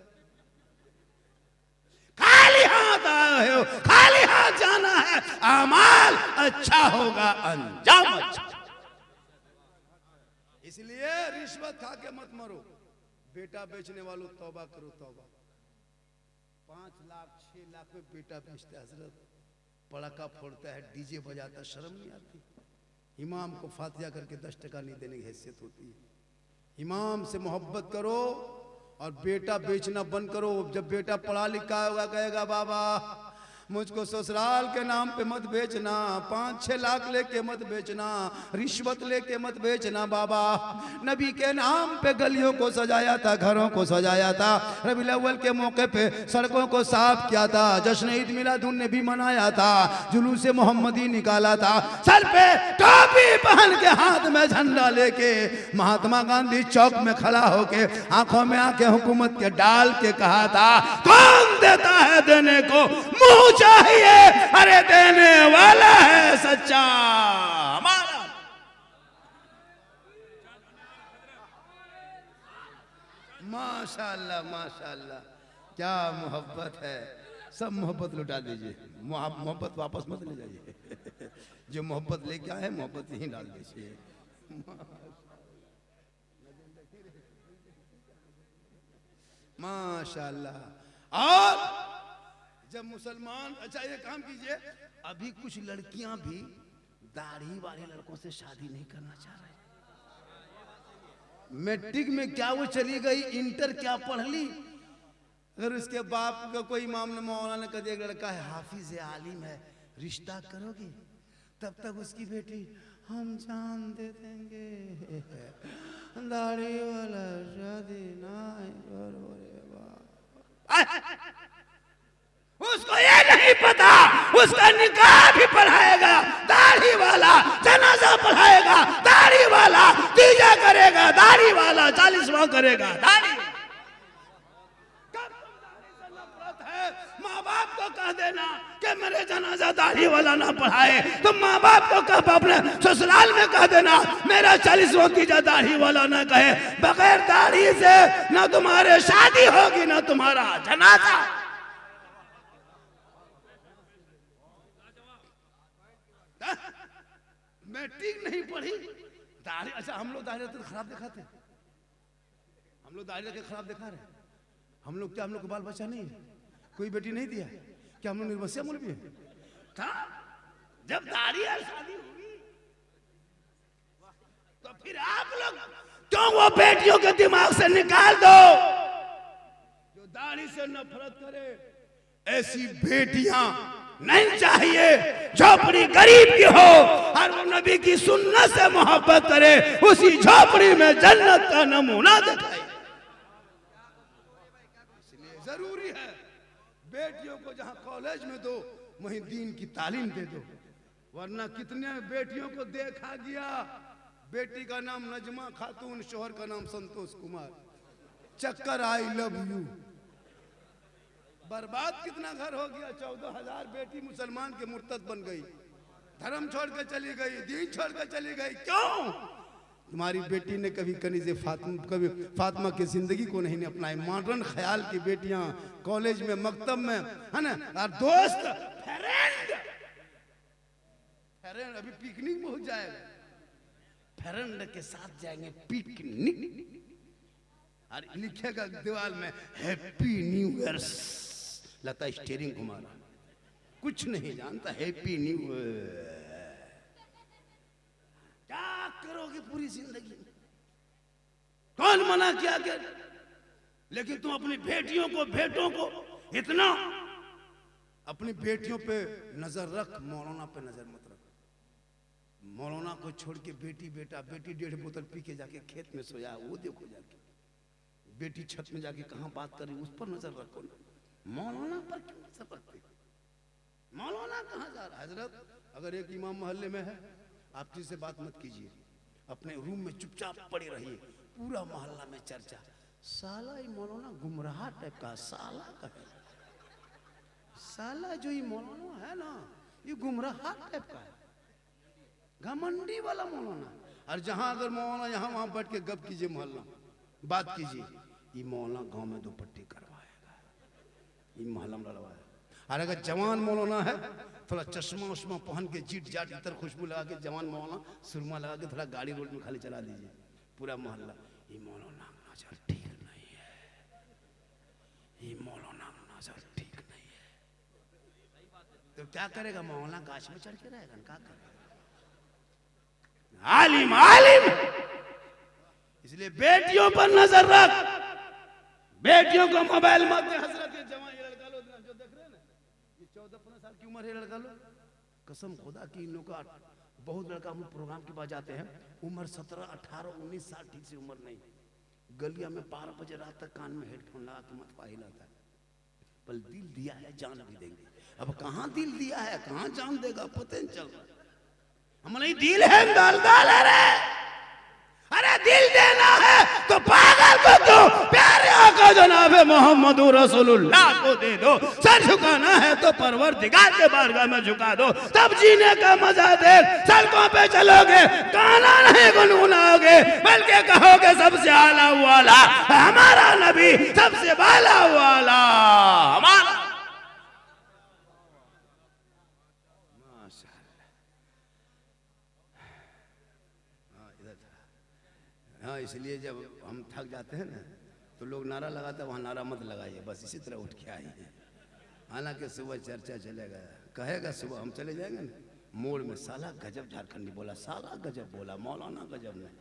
खाली हाथ आए हो, खाली हाथ जाना है। अमाल अच्छा होगा, अंजाम अच्छा। इसलिए रिश्वत खा के मत मरो। बेटा बेचने वालों तौबा करो, तौबा। 5 लाख 6 लाख में बेटा बेचता है हजरत, पड़ाका फोड़ता है, डीजे बजाता, शर्म नहीं आती? इमाम को फातिहा करके 10 टका नहीं देने की हैसियत होती है। इमाम से मोहब्बत करो और बेटा बेचना बंद करो। जब बेटा पढ़ा लिखा होगा कहेगा बाबा मुझको ससुराल के नाम पे मत बेचना, 5-6 लाख लेके मत बेचना, रिश्वत लेके मत बेचना बाबा। नबी के नाम पे गलियों को सजाया था, घरों को सजाया था, रबीउल अव्वल के मौके पे सड़कों को साफ किया था, जश्न ईद मिलादुन नबी मनाया था, जुलूस मोहम्मदी निकाला था, सर पे टोपी पहन के हाथ में झंडा लेके महात्मा गांधी चौक में खड़ा होके आंखों में आंखें हुकूमत के डाल के कहा था कौन देता है देने को मुंह चाहिए, अरे देने वाला है सच्चा हमारा। माशाअल्लाह माशाअल्लाह, क्या मोहब्बत है। सब मोहब्बत लुटा दीजिए, मोहब्बत वापस मत ले जाइए। जो मोहब्बत लेके आए मोहब्बत यहीं डाल दीजिए। माशाअल्लाह। और जब मुसलमान, अच्छा ये काम कीजिए, अभी कुछ लड़कियां भी दाढ़ी वाले लड़कों से शादी नहीं करना चाह रहे। मैट्रिक में क्या वो चली गई, इंटर क्या पढ़ ली, अगर उसके बाप का कोई इमाम ने मौलाना का एक लड़का है हाफिज आलिम है, रिश्ता करोगे, तब तक उसकी बेटी हम जान दे देंगे, दाढ़ी वाला शादी नहीं करोगे। उसको ये नहीं पता उसका निकाह भी पढ़ाएगा दाढ़ी वाला, जनाजा पढ़ाएगा दाढ़ी वाला, तीजा करेगा दाढ़ी वाला, 40वां करेगा दाढ़ी। माँ बाप को कह देना कि मेरे जनाजा दाढ़ी वाला ना पढ़ाए, तो माँ बाप को कह अपने ससुराल में कह देना मेरा 40वां तीजा दाढ़ी वाला ना कहे। बगैर दाढ़ी से ना तुम्हारे शादी होगी ना तुम्हारा जनाजा। मैट्रिक नहीं पढ़ी, दाढ़ी, अच्छा हम लोग दाढ़ी तो खराब दिखाते हैं, हम लोग दाढ़ी रखे खराब दिखा रहे हैं। हम लोग क्या, हम लोग को बाल बच्चा नहीं है, कोई बेटी नहीं दिया, क्या हम लोग निर्वस्या मौलवी है? जब दाढ़ी और शादी होगी तो फिर आप लोग क्यों वो बेटियों के दिमाग से निकाल दो जो दाढ़ी से नफरत करे। ऐसी बेटियां नहीं चाहिए, झोपड़ी गरीब की हो और वो नबी की सुन्नत से मोहब्बत करे, उसी झोपड़ी में जन्नत का नमूना दिखाए। इसलिए जरूरी है बेटियों को जहां कॉलेज में दो वहीं दीन की तालीम दे दो, वरना कितने बेटियों को देखा गया, बेटी का नाम नजमा खातून, शोहर का नाम संतोष कुमार, चक्कर आई लव यू, बर्बाद कितना घर हो गया। 14,000 बेटी मुसलमान के मुर्तद बन गई, धर्म छोड़ के चली गई, दीन छोड़ के चली गई। क्यों? तुम्हारी बेटी ने कभी कनीज़े फातिमा कभी फातिमा की जिंदगी को नहीं अपनाई। मॉडर्न ख्याल की बेटियां कॉलेज में मकतब में है ना, और दोस्त फ्रेंड अभी पिकनिक में हो जाएगा, फ्रेंड के साथ जाएंगे पिकनिक और लिखेगा दीवार में हैप्पी न्यू ईयर। लता स्टीयरिंग घुमा रहा, कुछ नहीं जानता, हैप्पी न्यू ईयर। क्या करोगे पूरी जिंदगी? कौन मना किया क्या? लेकिन तुम अपनी बेटियों को बेटों को इतना, अपनी बेटियों पे नजर रख, मौलाना पे नजर मत रख। मौलाना को छोड़ के बेटी बेटा, बेटी 1.5 बोतल पी के जाके खेत में सोया, वो देखो जाके। बेटी छत में जाके कहां बात कर रही, उस पर नजर रखो ना, मौलाना पर क्यों नजर रखते? मौलाना कहां जा रहा है? हजरत अगर एक इमाम मोहल्ले में है, आप किसी से बात मत कीजिए, अपने रूम में चुपचाप पड़े रहिए। पूरा मोहल्ला में चर्चा, साला ये मौलाना गुमराह टाइप का, साला का है, साला जो ये मौलाना है ना, ये गुमराह टाइप का है, घमंडी वाला मौलाना। और जहां अगर मौलाना यहाँ वहां बैठ के गप कीजिए, मोहल्ला बात कीजिए, ये मौलाना गांव में 2 पट्टी करवाएगा, ये मोहल्ला में लड़वाएगा। और अगर जवान मौलाना है, थोड़ा चश्मा उश्मा पहन के जीट जाट इतर खुशबू लगा के, जवान मौलाना सुरमा लगा के थोड़ा गाड़ी रोड में खाली चला दीजिए, पूरा मोहल्ला ये मौलाना नजर ठीक नहीं है, ये मौलाना नजर ठीक नहीं है। तो क्या करेगा मौलाना? गाछ में चढ़ के रहेगा, क्या करेगा? आलिम आलिम। इसलिए बेटियों पर नजर रख, बेटियों को मोबाइल मत दे। हजरत ये जवान ये लड़का लो जो देख रहे हैं ना, ये 14-15 साल की उम्र है लड़का लो, कसम खुदा की इन लोग का बहुत लड़का, हम प्रोग्राम के बाद जाते हैं, उम्र 17, 18, 19 साल, ठीक से उम्र नहीं। गलिया में 12 बजे रात तक कान में हेडफोन लगा के मत पाही लाता है। पर दिल दिया है, जान भी देंगे। अब कहां दिल दिया है, कहां जान देगा, पता नहीं चल रहा। हम नहीं दिल है डाल डाल, अरे दिल देना है तो पागल को दो, प्यारे आका जनाब मोहम्मद रसूलुल्लाह को दे दो। सर झुकाना है तो परवरदिगार के बारगाह में झुका दो, तब जीने का मजा दे। सड़कों पे चलोगे गाना नहीं गुनगुनाओगे, बल्कि कहोगे सबसे आला वाला हमारा नबी, सबसे बाला वाला हमारा। हाँ, इसलिए जब हम थक जाते हैं ना, तो लोग नारा लगाते हैं, वहाँ नारा मत लगाइए, बस इसी तरह उठ के आइए। हालांकि सुबह चर्चा चलेगा, कहेगा सुबह हम चले जाएंगे ना मोड़ में, साला गजब झारखंडी बोला, साला गजब बोला, मौलाना गजब नहीं,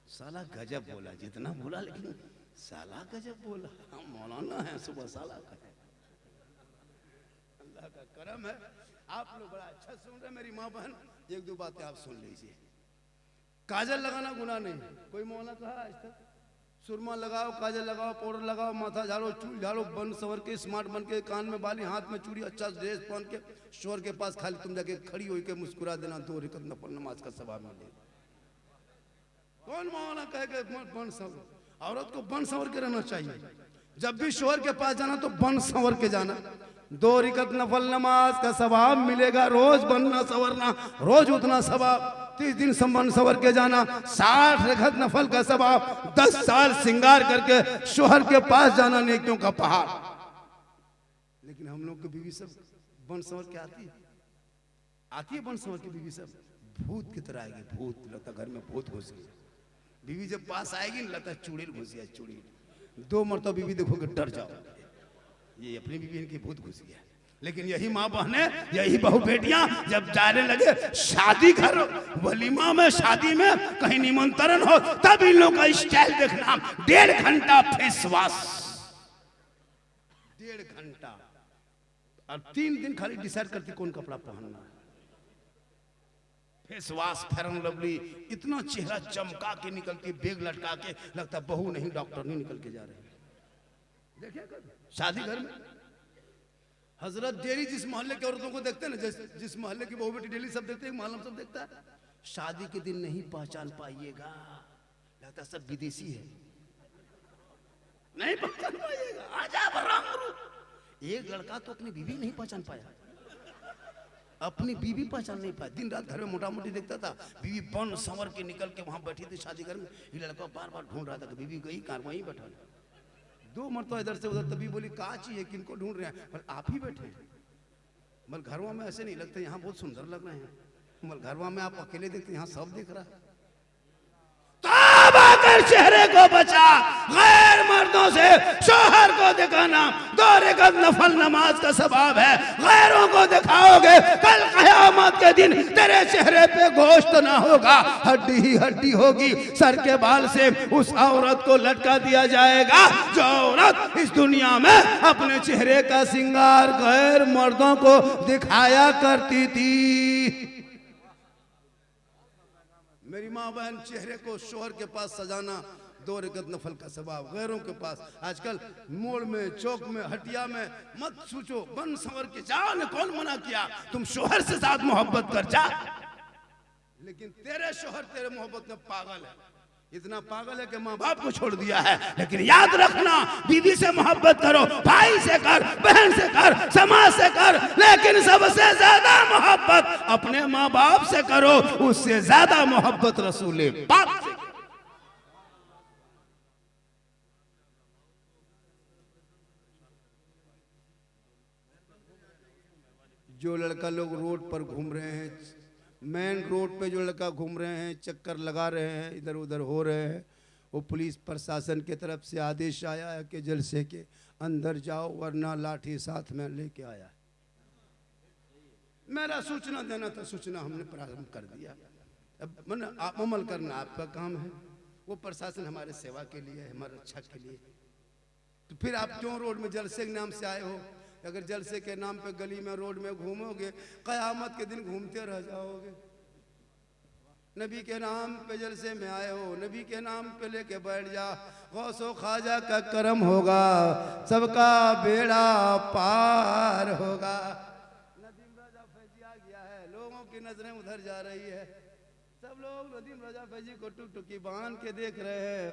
साला गजब बोला, जितना बोला लेकिन साला गजब बोला। हम मौलाना है, सुबह साला का है। अल्लाह का करम है, आप लोग बड़ा अच्छा सुन रहे। मेरी माँ बहन, 1-2 बातें आप सुन लीजिए। काजल लगाना गुनाह नहीं, कोई मौलाना कहा आज तक? सुरमा लगाओ, काजल लगाओ, पाउडर लगाओ, माथा झाड़ो, चूल झाड़ो, बन सवर के स्मार्ट बन के, कान में बाली, हाथ में चूड़ी, अच्छा ड्रेस पहन के शोर के पास खाली तुम जाके खड़ी हो के मुस्कुरा देना, 2 रकात नफल नमाज का सवाब मिले। कौन मौलाना कहे कि बन सवर? औरत को बन सवर के रहना चाहिए। जब भी शोहर के पास जाना तो बन संवर के जाना, 2 रकात नफल नमाज का सवाब मिलेगा। रोज बनना संवरना, रोज उतना सवाब। 30 दिन संबंध सवर के जाना, 60 रकात नफल का सवाब। 10 साल श्रृंगार करके शोहर के पास जाना, नेकियों का पहाड़। लेकिन हम लोग की बीवी सब बन संवर के आती है बन संवर की बीवी सब भूत की तरह आएगी। भूत लगता घर में भूत घुस गई। बीवी जब पास आएगी ना, लगता चुड़ैल घुस गया, चुड़ैल। 2 मरतबा बीवी देखोगे डर जाओ, ये अपनी बीवी इनकी भूत घुस गया। लेकिन यही माँ बहने, यही बहू बेटियां जब जाने लगे शादी घर, वलीमा में, शादी में कहीं निमंत्रण हो, तब इन लोगों का स्टाइल देखना। 1.5 घंटा फेस वॉश, 1.5 घंटा, और 3 दिन खाली डिसाइड करती कौन कपड़ा पहनना है। फेस वॉश, फेरन लवली, इतना चेहरा चमका के निकलती, बैग लटका के, लगता बहू नहीं डॉक्टर नहीं निकल के जा रहे। देखिए शादी घर में हजरत डेली जिस मोहल्ले के औरतों को देखते हैं ना, जिस मोहल्ले की बहू बेटी डेली सब देखते हैं, मोहल्ला सब देखता है। शादी के दिन नहीं पहचान पाइएगा, लगता सब विदेशी है, नहीं पहचान पाइएगा। अजब रंग रूप। एक लड़का तो अपनी बीवी नहीं पहचान पाया, अपनी बीवी पहचान नहीं पाया। दिन रात घर में मोटा मोटी देखता था, बीवी बन संवर के निकल के वहां बैठी थी शादी घर में। ये लड़का बार बार ढूंढ रहा था कि बीवी गई कार, वहीं बैठा। 2 मरतबा इधर से उधर, तभी बोली कहा चाहिए, किनको ढूंढ रहे हैं? पर आप ही बैठे हैं। मल घरवा में ऐसे नहीं लगते, यहाँ बहुत सुंदर लग रहे हैं। मल घरवा में आप अकेले देखते, यहाँ सब दिख रहा है। तौबा कर, चेहरे को बचा। गैर मर्दों से शोहर को दिखाना 2 रकात नफल नमाज का सवाब है। गैरों को दिखाओगे, कल क़यामत के दिन तेरे चेहरे पे गोश्त ना होगा, हड्डी ही हड्डी होगी। सर के बाल से उस औरत को लटका दिया जाएगा जो औरत इस दुनिया में अपने चेहरे का श्रृंगार गैर मर्दों को दिखाया करती थी। मेरी माँ बहन, चेहरे को शोहर के पास सजाना 2 रकात नफल का सवाब। गैरों के पास आजकल मोड़ में, चौक में, हटिया में मत सोचो, बन संवर के जा। ने कौन मना किया? तुम शोहर से साथ मोहब्बत कर जा, लेकिन तेरे शोहर तेरे मोहब्बत में पागल है। इतना पागल है कि माँ बाप को छोड़ दिया है। लेकिन याद रखना, बीवी से मोहब्बत करो, भाई से कर, बहन से कर, समाज से कर, लेकिन सबसे ज्यादा मोहब्बत अपने माँ बाप से करो। उससे ज्यादा मोहब्बत रसूल पाक से। जो लड़का लोग रोड पर घूम रहे हैं, मेन रोड पे जो लड़का घूम रहे हैं, चक्कर लगा रहे हैं, इधर उधर हो रहे हैं, वो पुलिस प्रशासन की तरफ से आदेश आया है कि जलसे के अंदर जाओ, वरना लाठी साथ में लेके आया। मेरा सूचना देना था, सूचना हमने प्रारंभ कर दिया। अब मन आप अमल करना आपका काम है। वो प्रशासन हमारे सेवा के लिए है, हमारे रक्षा के लिए। तो फिर आप क्यों रोड में जलसे के नाम से आए हो? अगर जलसे के नाम पे गली में, रोड में घूमोगे, क़यामत के दिन घूमते रह जाओगे। नबी के नाम पे जलसे में आए हो, नबी के नाम पे लेके बैठ जा। गौसो ख्वाजा का करम होगा, सबका बेड़ा पार होगा। नदीम राजा फैजी आ गया है, लोगों की नजरें उधर जा रही है। सब लोग नदीम राजा फैजी को टुकटुकी बांध के देख रहे हैं।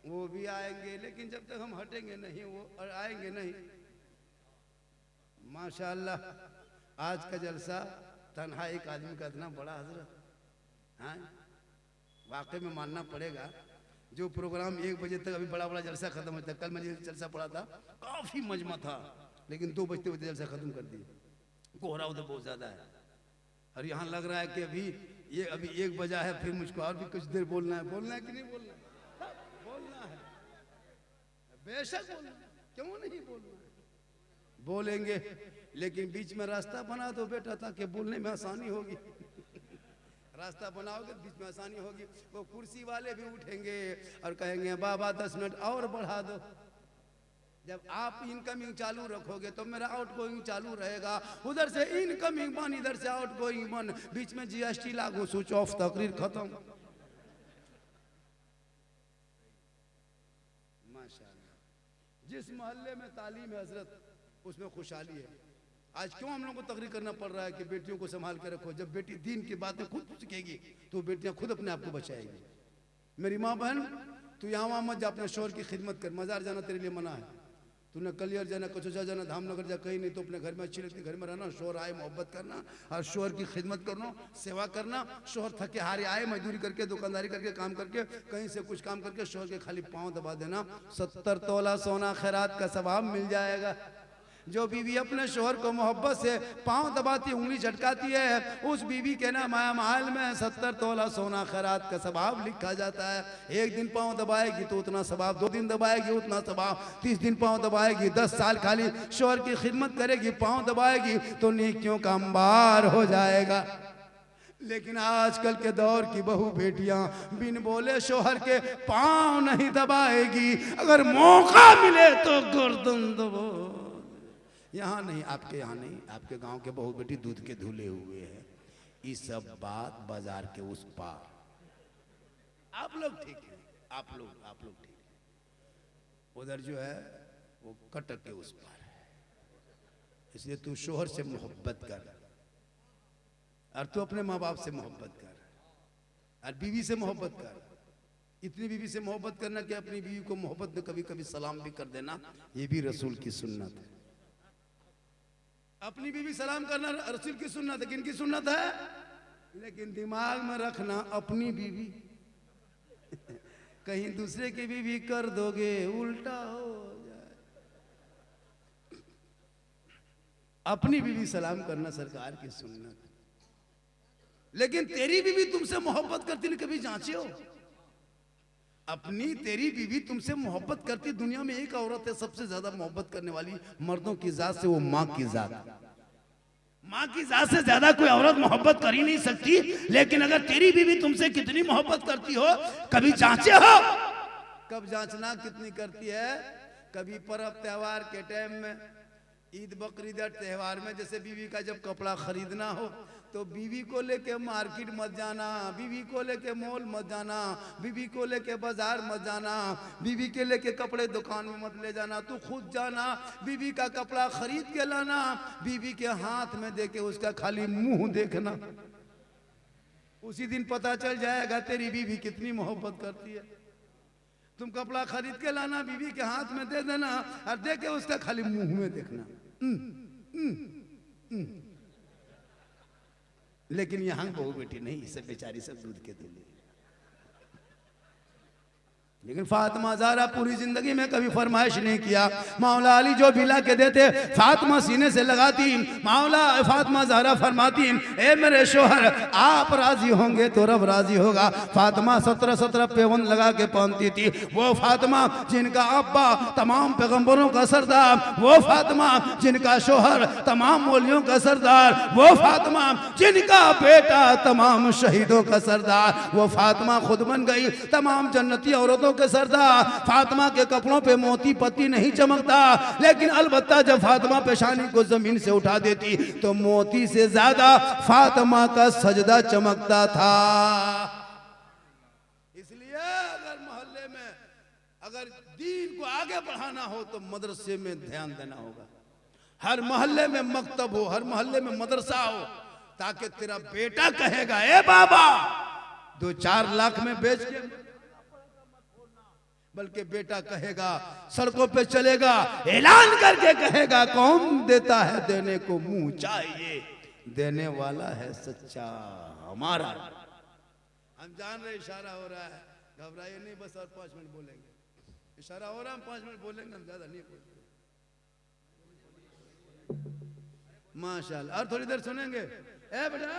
वो भी आएंगे, लेकिन जब तक हम हटेंगे नहीं, वो आएंगे नहीं। माशाअल्लाह, आज का जलसा तन्हा एक आदमी का इतना बड़ा हजरत, हाँ वाकई में मानना पड़ेगा। जो प्रोग्राम 1 बजे तक अभी बड़ा बड़ा जलसा खत्म होता है। कल मैंने जलसा पड़ा था, काफी मजमा था, लेकिन 2 बजते बजते जलसा खत्म कर दिए। कोहरा उधर बहुत ज्यादा है, और यहाँ लग रहा है कि अभी 1 बजा है, फिर मुझको और भी कुछ देर बोलना है। बोलना है कि नहीं बोलना है? बोलना है, बेशक बोलना है, क्यों नहीं बोलना है? बोलेंगे, लेकिन बीच में रास्ता बना दो बेटा, ताकि बोलने में आसानी होगी। रास्ता बनाओगे बीच में आसानी होगी। वो कुर्सी वाले भी उठेंगे और कहेंगे बाबा 10 मिनट और बढ़ा दो। जब आप इनकमिंग चालू रखोगे तो मेरा आउटगोइंग चालू रहेगा। उधर से इनकमिंग बन, इधर से आउटगोइंग बन, बीच में जीएसटी लागू, स्विच ऑफ, तकरीर खत्म। माशाअल्लाह, जिस मोहल्ले में तालीम है हजरत, उसमें खुशहाली है। आज क्यों हम लोग को तकरीर करना पड़ रहा है कि बेटियों को संभाल के रखो? जब बेटी दीन की बातें खुद सीखेगी तो बेटियां खुद अपने आप को बचाएगी। मेरी माँ बहन, तू यहाँ वहाँ मत जा, अपने शोहर की खिदमत कर। मजार जाना तेरे लिए मना है, तूने कलियर जाना, कचोचा जाना, धामनगर जा, कहीं नहीं। तो अपने घर में अच्छी लगती, घर में रहना, शोहर आए मोहब्बत करना और शोहर की खिदमत करना, सेवा करना। शोहर थके हारे आए, मजदूरी करके, दुकानदारी करके, काम करके, कहीं से कुछ काम करके, शोहर के खाली पाँव दबा देना, 70 तोला सोना खैरात का सवाब मिल जाएगा। जो बीवी अपने शोहर को मोहब्बत से पांव दबाती, उंगली झटकाती है, उस बीवी के नाम महल में 70 तोला सोना खैरात का सवाब लिखा जाता है। 1 दिन पांव दबाएगी तो उतना सवाब, 2 दिन दबाएगी उतना सवाब, 30 दिन पांव दबाएगी, 10 साल खाली शोहर की खिदमत करेगी, पांव दबाएगी तो नेकियों का अंबार हो जाएगा। लेकिन आजकल के दौर की बहू बेटियां बिन बोले शोहर के पांव नहीं दबाएगी, अगर मौका मिले तो गर्दन दबो। यहाँ नहीं, आपके यहाँ नहीं, आपके गांव के बहू बेटी दूध के धुले हुए हैं। ये सब बात बाजार के उस पार। आप लोग ठीक है, आप लोग ठीक है। उधर जो है वो कटक के उस पार है। इसलिए तू शोहर से मोहब्बत कर, और तू अपने माँ बाप से मोहब्बत कर, और बीवी से मोहब्बत कर। इतनी बीवी से मोहब्बत करना कि अपनी बीवी को मोहब्बत में कभी कभी सलाम भी कर देना, ये भी रसूल की सुन्नत है। अपनी बीवी सलाम करना रसूल की सुन्नत है, किनकी सुन्नत है? लेकिन दिमाग में रखना, अपनी बीवी कहीं दूसरे की बीवी कर दोगे उल्टा हो जाए। अपनी बीवी सलाम करना सरकार की सुन्नत। लेकिन तेरी बीवी तुमसे मोहब्बत करती नहीं, कभी जांचे हो? अपनी तेरी बीवी तुमसे मोहब्बत करती, दुनिया में एक औरत है सबसे ज्यादा मोहब्बत करने वाली मर्दों की जात से, वो माँ की जात। माँ की जात से ज्यादा कोई औरत मोहब्बत कर ही नहीं सकती। लेकिन अगर तेरी बीवी तुमसे कितनी मोहब्बत करती हो, कभी जांचे हो? कब जांचना कितनी करती है? कभी पर्व त्योहार के टाइम में, ईद बकरीद त्योहार में, जैसे बीवी का जब कपड़ा खरीदना हो तो बीवी को लेके मार्केट मत जाना, बीवी को लेके मॉल मत जाना, बीवी को लेके बाजार मत जाना, बीवी के लेके कपड़े दुकान में मत ले जाना, तू खुद जाना, बीवी का कपड़ा खरीद के लाना, बीवी के हाथ में देके उसका खाली मुंह देखना, उसी दिन पता चल जाएगा तेरी बीवी कितनी मोहब्बत करती है। तुम कपड़ा खरीद के लाना, बीवी के हाथ में दे देना और देके उसका खाली मुंह में देखना। लेकिन यहाँ बहू बेटी नहीं, सब बेचारी सब दूध के दिले। लेकिन फातिमा ज़हरा पूरी जिंदगी में कभी फरमाइश नहीं किया। मौला अली जो भी ला के देते फातिमा सीने से लगाती। मौला फातिमा ज़हरा फरमाती, ए मेरे शोहर आप राजी होंगे तो रब राजी होगा। फातिमा 17 पेवन लगा के पहनती थी। वो फातिमा जिनका अब्बा तमाम पैगंबरों का सरदार, वो फातिमा जिनका शोहर तमाम मौलियों का सरदार, वो फातिमा जिनका बेटा तमाम शहीदों का सरदार, वो फातिमा खुद बन गई तमाम जन्नती औरतों के सरदार। फातिमा के कपड़ों पे मोती पत्ती नहीं चमकता, लेकिन अलबत्ता जब फातिमा पेशानी को जमीन से उठा देती तो मोती से ज्यादा फातिमा का सजदा चमकता था। इसलिए अगर मोहल्ले में अगर दीन को आगे बढ़ाना हो तो मदरसे में ध्यान देना होगा। हर मोहल्ले में मकतब हो, हर मोहल्ले में मदरसा हो, ताकि तेरा बेटा कहेगा ए बाबा 2-4 लाख में बेच के, बल्कि बेटा कहेगा, सड़कों पे चलेगा, ऐलान करके कहेगा, कौन देता है देने को मुंह चाहिए, देने वाला है सच्चा हमारा। हम जान रहे इशारा हो रहा है, घबराइए नहीं, बस और 5 मिनट बोलेंगे। इशारा हो रहा है, हम 5 मिनट बोलेंगे, हम ज्यादा नहीं बोलेंगे। माशाल्लाह, और थोड़ी देर सुनेंगे। ए बेटा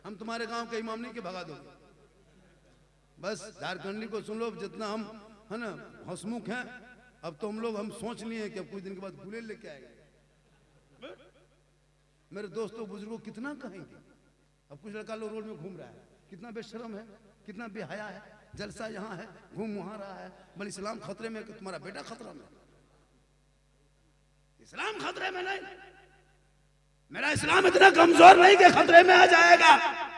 हम तुम्हारे गांव के इमाम नहीं के भगा दोगे, बस झारखंडी को सुन लो। जितना हम है ना हंसमुख हैं, अब तो हम सोच लिए कि अब कुछ दिन के बाद गुलेल लेके आएंगे। मेरे दोस्तों बुजुर्गों कितना कहेंगे। अब कुछ लड़का लोग रोड में घूम रहा है, कितना बेशरम है, कितना बेहया है, जलसा यहाँ है, घूम वहां रहा है। बल इस्लाम खतरे में कि तुम्हारा बेटा खतरा में? इस्लाम खतरे में नहीं, मेरा इस्लाम इतना कमजोर नहीं कि खतरे में आ जाएगा।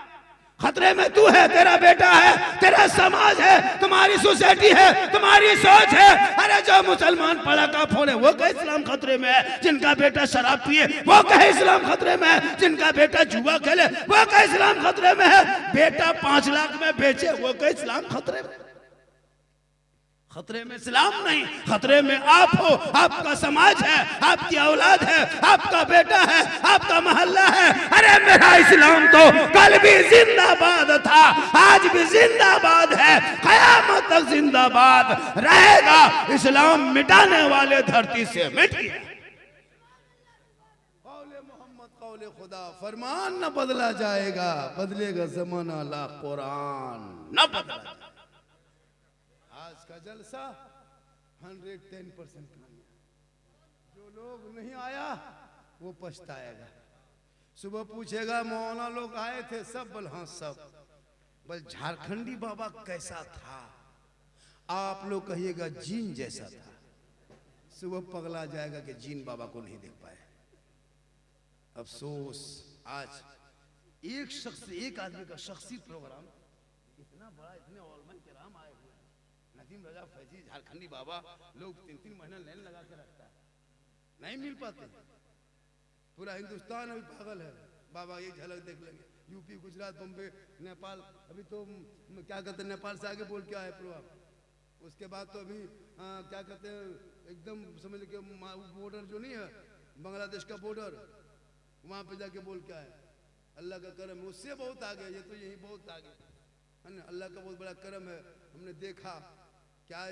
खतरे में तू है, तेरा बेटा है, तेरा समाज है, तुम्हारी सोसाइटी है, तुम्हारी सोच है। अरे जो मुसलमान पढ़ा का फोड़े वो कहे इस्लाम खतरे में है, जिनका बेटा शराब पिए वो कहे इस्लाम खतरे में है, जिनका बेटा जुआ खेले वो कहे इस्लाम खतरे में है, बेटा 5 लाख में बेचे वो कहे इस्लाम खतरे में। खतरे में इस्लाम नहीं, खतरे में आप हो, आपका समाज है, आपकी औलाद है, आपका बेटा है, आपका मोहल्ला है। अरे मेरा इस्लाम तो कल भी जिंदाबाद था, आज भी जिंदाबाद है, कयामत तक जिंदाबाद रहेगा। इस्लाम मिटाने वाले धरती से मिट गया। कौले मोहम्मद कौले खुदा, फरमान न बदला जाएगा, बदलेगा जमाना ला कुरान न बदला। आज का जलसा 110% कामयाब। जो लोग नहीं आया वो पछताएगा। सुबह पूछेगा मौलाना लोग आए थे सब? बल हाँ सब। बल झारखंडी बाबा कैसा था? आप लोग कहिएगा जीन जैसा था। सुबह पगला जाएगा कि जीन बाबा को नहीं देख पाए। अफसोस आज एक शख्स, एक आदमी का शख्सी प्रोग्राम इतना बड़ा, इतने ओलमन किराम आए हुए, नदीम रजा फैजी झारखंडी बाबा, लोग 3-3 महीना लाइन लगा के रखता है, नहीं मिल पाते। पूरा हिंदुस्तान अभी पागल है, बाबा ये झलक देख लेंगे। यूपी, गुजरात, बम्बे, नेपाल, अभी तो क्या कहते हैं, नेपाल से आगे बोल के आए प्रोग्राम, उसके बाद तो अभी क्या कहते हैं, एकदम समझ लीजिए बॉर्डर जो नहीं है, बांग्लादेश का बॉर्डर, वहां पे जाके बोल क्या है, अल्लाह का करम है, उससे बहुत आगे, ये तो यही बहुत आगे है ना। अल्लाह का बहुत बड़ा करम है, हमने देखा क्या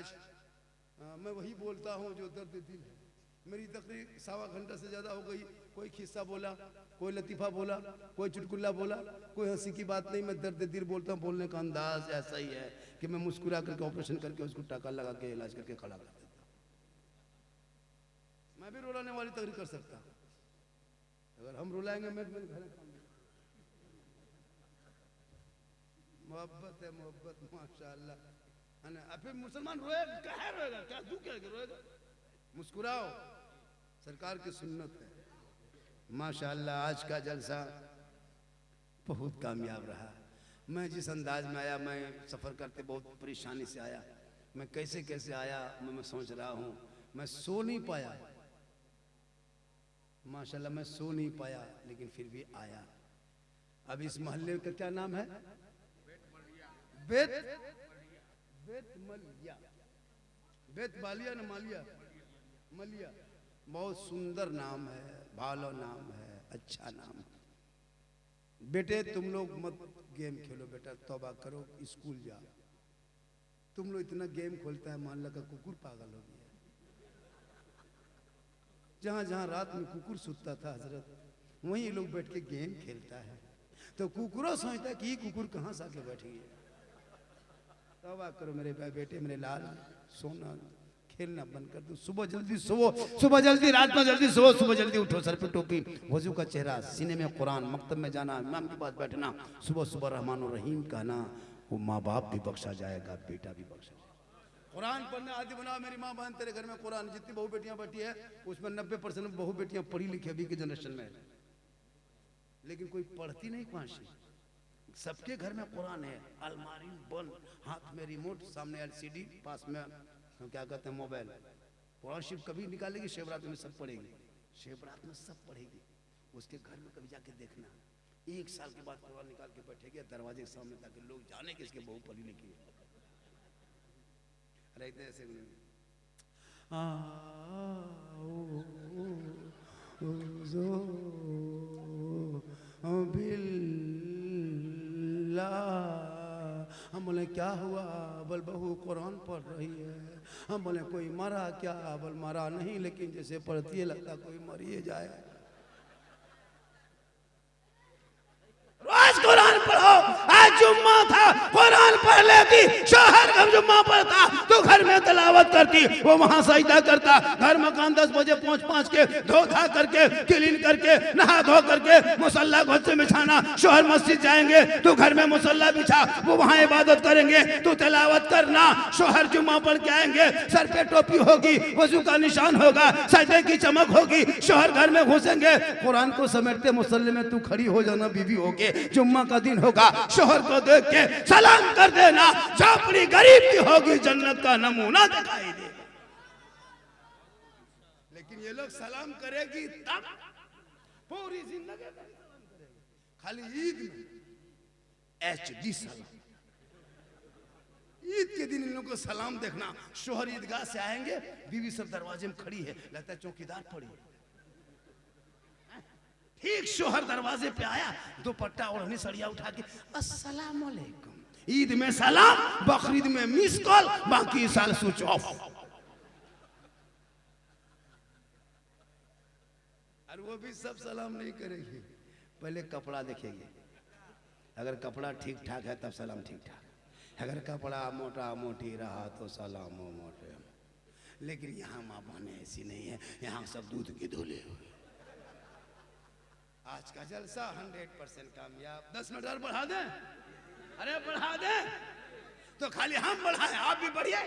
मैं वही बोलता हूँ जो दर्द दिल है। मेरी तकरीर 1.25 घंटा से ज़्यादा हो गई, कोई खिस्सा बोला, कोई लतीफ़ा बोला, कोई चुटकुल्ला बोला, कोई हंसी की बात नहीं। मैं दर्द दिल बोलता हूँ, बोलने का अंदाज ऐसा ही है कि मैं मुस्कुरा करके ऑपरेशन करके उसको टाका लगा के इलाज करके खड़ा कर देता हूँ। मैं भी रुलाने वाली तकरीर कर सकता हूँ, अगर हम रुलाएंगे मैं घर मोहब्बत है, मोहब्बत माशाअल्लाह है ना। फिर मुसलमान रोएगा, क्या रोएगा, क्या तू क्या रोएगा, मुस्कुराओ, सरकार की सुन्नत है माशाअल्लाह। आज का जलसा बहुत कामयाब रहा। मैं जिस अंदाज में आया, मैं सफ़र करते बहुत परेशानी से आया, मैं कैसे कैसे आया मैं सोच रहा हूँ। मैं सो नहीं पाया माशाअल्लाह, मैं सो नहीं पाया, लेकिन फिर भी आया। अब इस मोहल्ले का क्या नाम है, बेत मलिया, बेत बालिया ना मालिया, मलिया, बहुत सुंदर नाम है, भालो नाम है, अच्छा नाम है। बेटे तुम लोग मत गेम खेलो बेटा, तौबा करो, स्कूल जाओ। तुम लोग इतना गेम खोलता है, मान लगा कुकुर पागल हो गया। जहां जहां रात में कुकुर सुतता था हजरत, वहीं ये लोग बैठ के गेम खेलता है, तो कुकुरों सोचता है कि ये कुकुर कहाँ से आके बैठ गया। तौबा करो मेरे बेटे, मेरे लाल, सोना, खेलना बंद कर दो। सुबह जल्दी सोओ, सुबह जल्दी, रात में जल्दी सोओ, सुबह जल्दी उठो, सर पे टोपी, वजू का चेहरा, सीने में कुरान, मकतब में जाना, इमाम के पास बैठना, सुबह सुबह रहमान और रहीम कहना, वो माँ बाप भी बख्शा जाएगा, बेटा भी बख्शा जाएगा। कुरान पढ़ने आदि बनाओ। मेरी माँ बहन तेरे घर में कुरान, जितनी बहू बेटियां बैठी है उसमें 90% बहू बेटियां पढ़ी लिखी अभी की जनरेशन में, लेकिन कोई पढ़ती नहीं पांची। सबके घर में कुरान है, अलमारी बंद, हाथ में रिमोट, सामने एलसीडी, पास में क्या कहते हैं मोबाइल। कुरान शरीफ कभी निकालेगी, शिवरात में सब पढ़ेगी, शिवरात में सब पढ़ेगी। उसके घर में कभी जाके देखना, 1 साल के बाद कुरान निकाल के बैठेगी दरवाजे के सामने, ताकि लोग जाने कि इसके बहू पढ़ी लिखी है। रहते ऐसे हम बोले क्या हुआ, बल बहू कुरान पढ़ रही है। हम बोले कोई मरा क्या, बल मरा नहीं, लेकिन जैसे पढ़ती है लगता कोई मरिए जाए। रोज कुरान पढ़ो। आज जुम्मा था, कुरान पढ़ लेती, शोहर घर जुम्मा पढ़ता तो घर में तलावत करती, वो वहां सजदा करता। घर मकान 10 बजे पहुंच के धो धा करके, क्लीन करके, नहा धो करके मुसल्ला घर से बिछाना। शोहर मस्जिद जाएंगे तो घर में मुसल्ला बिछा, वो वहां इबादत करेंगे, तो तलावत करना। शोहर जुम्मा पढ़ के आएंगे, सर पे टोपी होगी, वजू का निशान होगा, सजदे की चमक होगी। शोहर घर में घुसेंगे, कुरान को समेटते मुसल्ले में तू खड़ी हो जाना बीवी होके। जुम्मा का दिन होगा, शोहर को देख के सलाम कर देना, झोपड़ी गरीब की होगी, जन्नत का नमूना दिखाई दे। लेकिन ये लोग सलाम करेगी तब, पूरी जिंदगी सलाम करेगी, खाली ईद में HD सलाम। ईद के दिन इन लोगों को सलाम देखना। शोहर ईदगाह से आएंगे, बीवी सब दरवाजे में खड़ी है, लगता है चौकीदार पड़ी। ठीक शोहर दरवाजे पे आया, दुपट्टा ओढ़नी सड़िया उठा के अस्सलाम वालेकुम। ईद में सलाम, बकरीद में मिस कॉल, बाकी साल स्विच ऑफ। और वो भी सब सलाम नहीं करेगी, पहले कपड़ा देखेगी। अगर कपड़ा ठीक ठाक है तब सलाम ठीक ठाक, अगर कपड़ा मोटा मोटी रहा तो सलाम मोटे। लेकिन यहाँ माँ बहने ऐसी नहीं है, यहाँ सब दूध की धुले हुए। आज का जलसा 100% कामयाब। 10 मिनट और बढ़ा दें, अरे बढ़ा दें तो खाली हम बढ़ाएं, आप भी बढ़िए।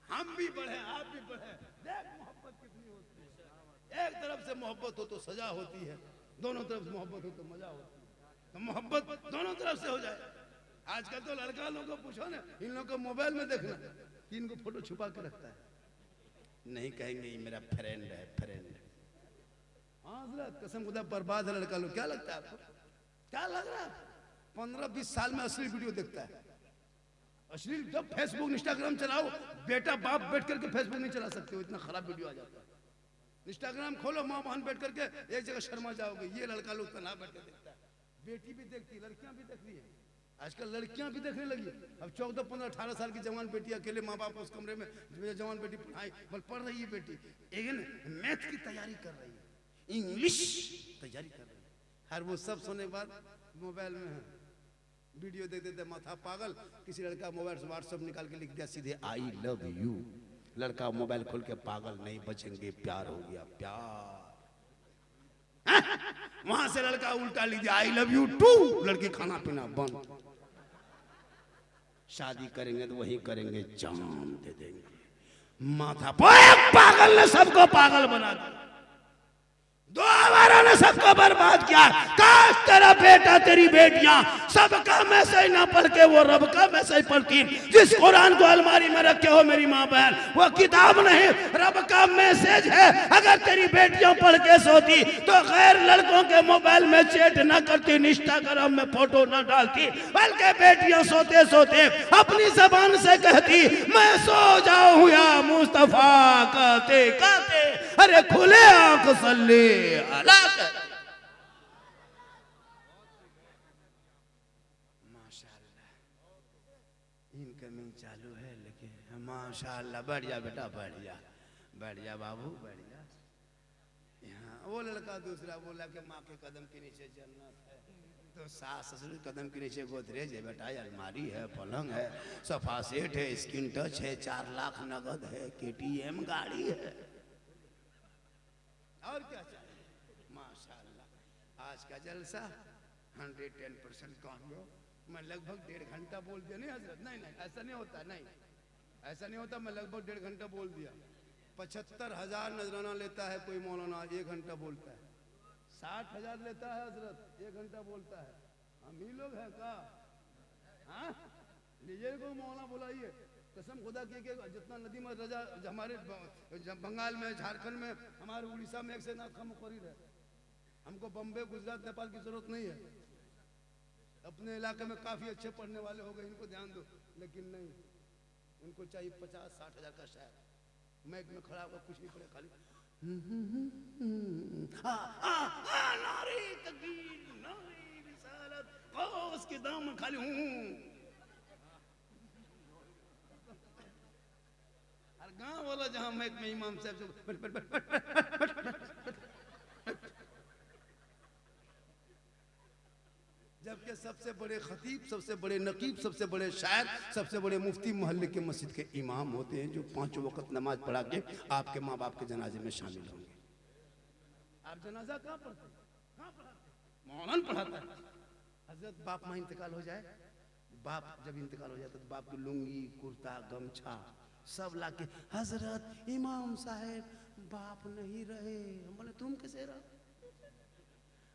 हम भी बढ़े, आप भी बढ़े। देख मोहब्बत कितनी होती है। एक तरफ से मोहब्बत हो तो सजा होती है, दोनों तरफ से मोहब्बत हो तो मजा होती है। तो मोहब्बत दोनों तरफ से हो जाए। आजकल तो लड़का लोगों को पूछो ना, इन लोगों को मोबाइल में देखना, तीन को फोटो छुपा के रखता है, नहीं कहेंगे ये मेरा फ्रेंड है, फ्रेंड। हाँ कसम खुदा बर्बाद है लड़का लोग। क्या लगता है आपको, क्या लग रहा है? 15-20 साल में असली वीडियो देखता है। अश्लील जब फेसबुक इंस्टाग्राम चलाओ, बेटा बाप बैठ करके फेसबुक नहीं चला सकते हो, इतना खराब वीडियो आ जाता है। इंस्टाग्राम खोलो, माँ बहन बैठ करके एक जगह शर्मा जाओगे। ये लड़का लोग तना बैठ के देखता है, बेटी भी देखती है, लड़कियां भी देख रही है, आजकल लड़कियां भी देखने लगी। अब 14, 15, 18 साल की जवान बेटी अकेले माँ बाप उस कमरे में, जवान बेटी पढ़ रही है, बेटी एक मैथ की तैयारी कर रही है, इंग्लिश तैयारी कर रही है, हर वो सब सुनने के बाद मोबाइल में है वीडियो देख देते माथा पागल। किसी लड़का मोबाइल से व्हाट्सएप निकाल के लिख दिया सीधे आई लव यू, लड़का मोबाइल खोल के पागल नहीं बचेंगे, प्यार हो गया प्यार। वहां से लड़का उल्टा लिख दिया आई लव यू टू, लड़की खाना पीना बंद, शादी करेंगे तो वही करेंगे, जान दे देंगे। माथा पागल ने सबको पागल बना दिया, दो आवारा ने सबको बर्बाद किया। काश तेरा बेटा तेरी बेटियां सबका मैसेज ना पढ़ के वो रब का मैसेज पढ़ती। जिस कुरान को अलमारी में रखे हो मेरी माँ बहन, वो किताब नहीं रब का मैसेज है। अगर तेरी बेटियां पढ़ के सोती तो गैर लड़कों के मोबाइल में चैट ना करती, इंस्टाग्राम में फोटो ना डालती, बल्कि बेटियां सोते सोते अपनी जबान से कहती मैं सो जाऊं या मुस्तफा कहते कहते अरे खुले आंख सल्ले अला कर। माशाल्लाह इनकमिंग चालू है, लेकिन माशाल्लाह बढ़ जा बेटा, बढ़ जा बाबू, बढ़ जा। यहाँ वो लड़का दूसरा बोला कि माँ के कदम के नीचे जन्नत है, तो सास ससुर कदम के नीचे गोदरेज है बेटा, अलमारी है, पलंग है, सोफा सेट है, स्क्रीन टच है, 4 लाख नगद है, KTM गाड़ी है, और क्या चाहिए। माशाल्लाह आज का जलसा 110% कामयाब। मैं लगभग 1.5 घंटा बोल दिया। नहीं हजरत, नहीं ऐसा नहीं होता, नहीं ऐसा नहीं होता। मैं लगभग 1.5 घंटा बोल दिया। 75,000 नजराना लेता है कोई मौलाना, 1 घंटा बोलता है। 60,000 लेता है हजरत, 1 घंटा बोलता है। हम ही लोग हैं का? हाँ लीजिए को मौलाना बुलाइए, कसम खुदा की कि जितना नदी में रजा हमारे बंगाल में, झारखंड में, हमारे उड़ीसा में एक से ना कम मुकर्रिर है। हमको बम्बे, गुजरात, नेपाल की जरूरत नहीं है। अपने इलाके में काफी अच्छे पढ़ने वाले हो गए, इनको ध्यान दो, लेकिन नहीं, उनको चाहिए 50-60,000 का शायर। मैक में खड़ा होकर कुछ नहीं पड़े, खाली नारे तकबीर, नारे रिसालत, उसके दाम में खाली गांव वाला जहां मैक में इमाम साहब से जबकि सबसे बड़े खतीब, सबसे बड़े नकीब, सबसे बड़े शायर, सबसे बड़े मुफ्ती मोहल्ले के मस्जिद के इमाम होते हैं, जो 5 वक्त नमाज पढ़ा के आपके माँ बाप के जनाजे में शामिल होंगे। आप जनाजा कहाँ पढ़ते हैं? कहाँ पढ़ाते? मौलाना पढ़ाता है। हजरत बाप माँ इंतकाल हो जाए, बाप जब इंतकाल हो जाता है तो बाप की लुंगी, कुर्ता, गमछा सब लाके हजरत इमाम साहब बाप नहीं रहे। हम बोले तुम कैसे रहो?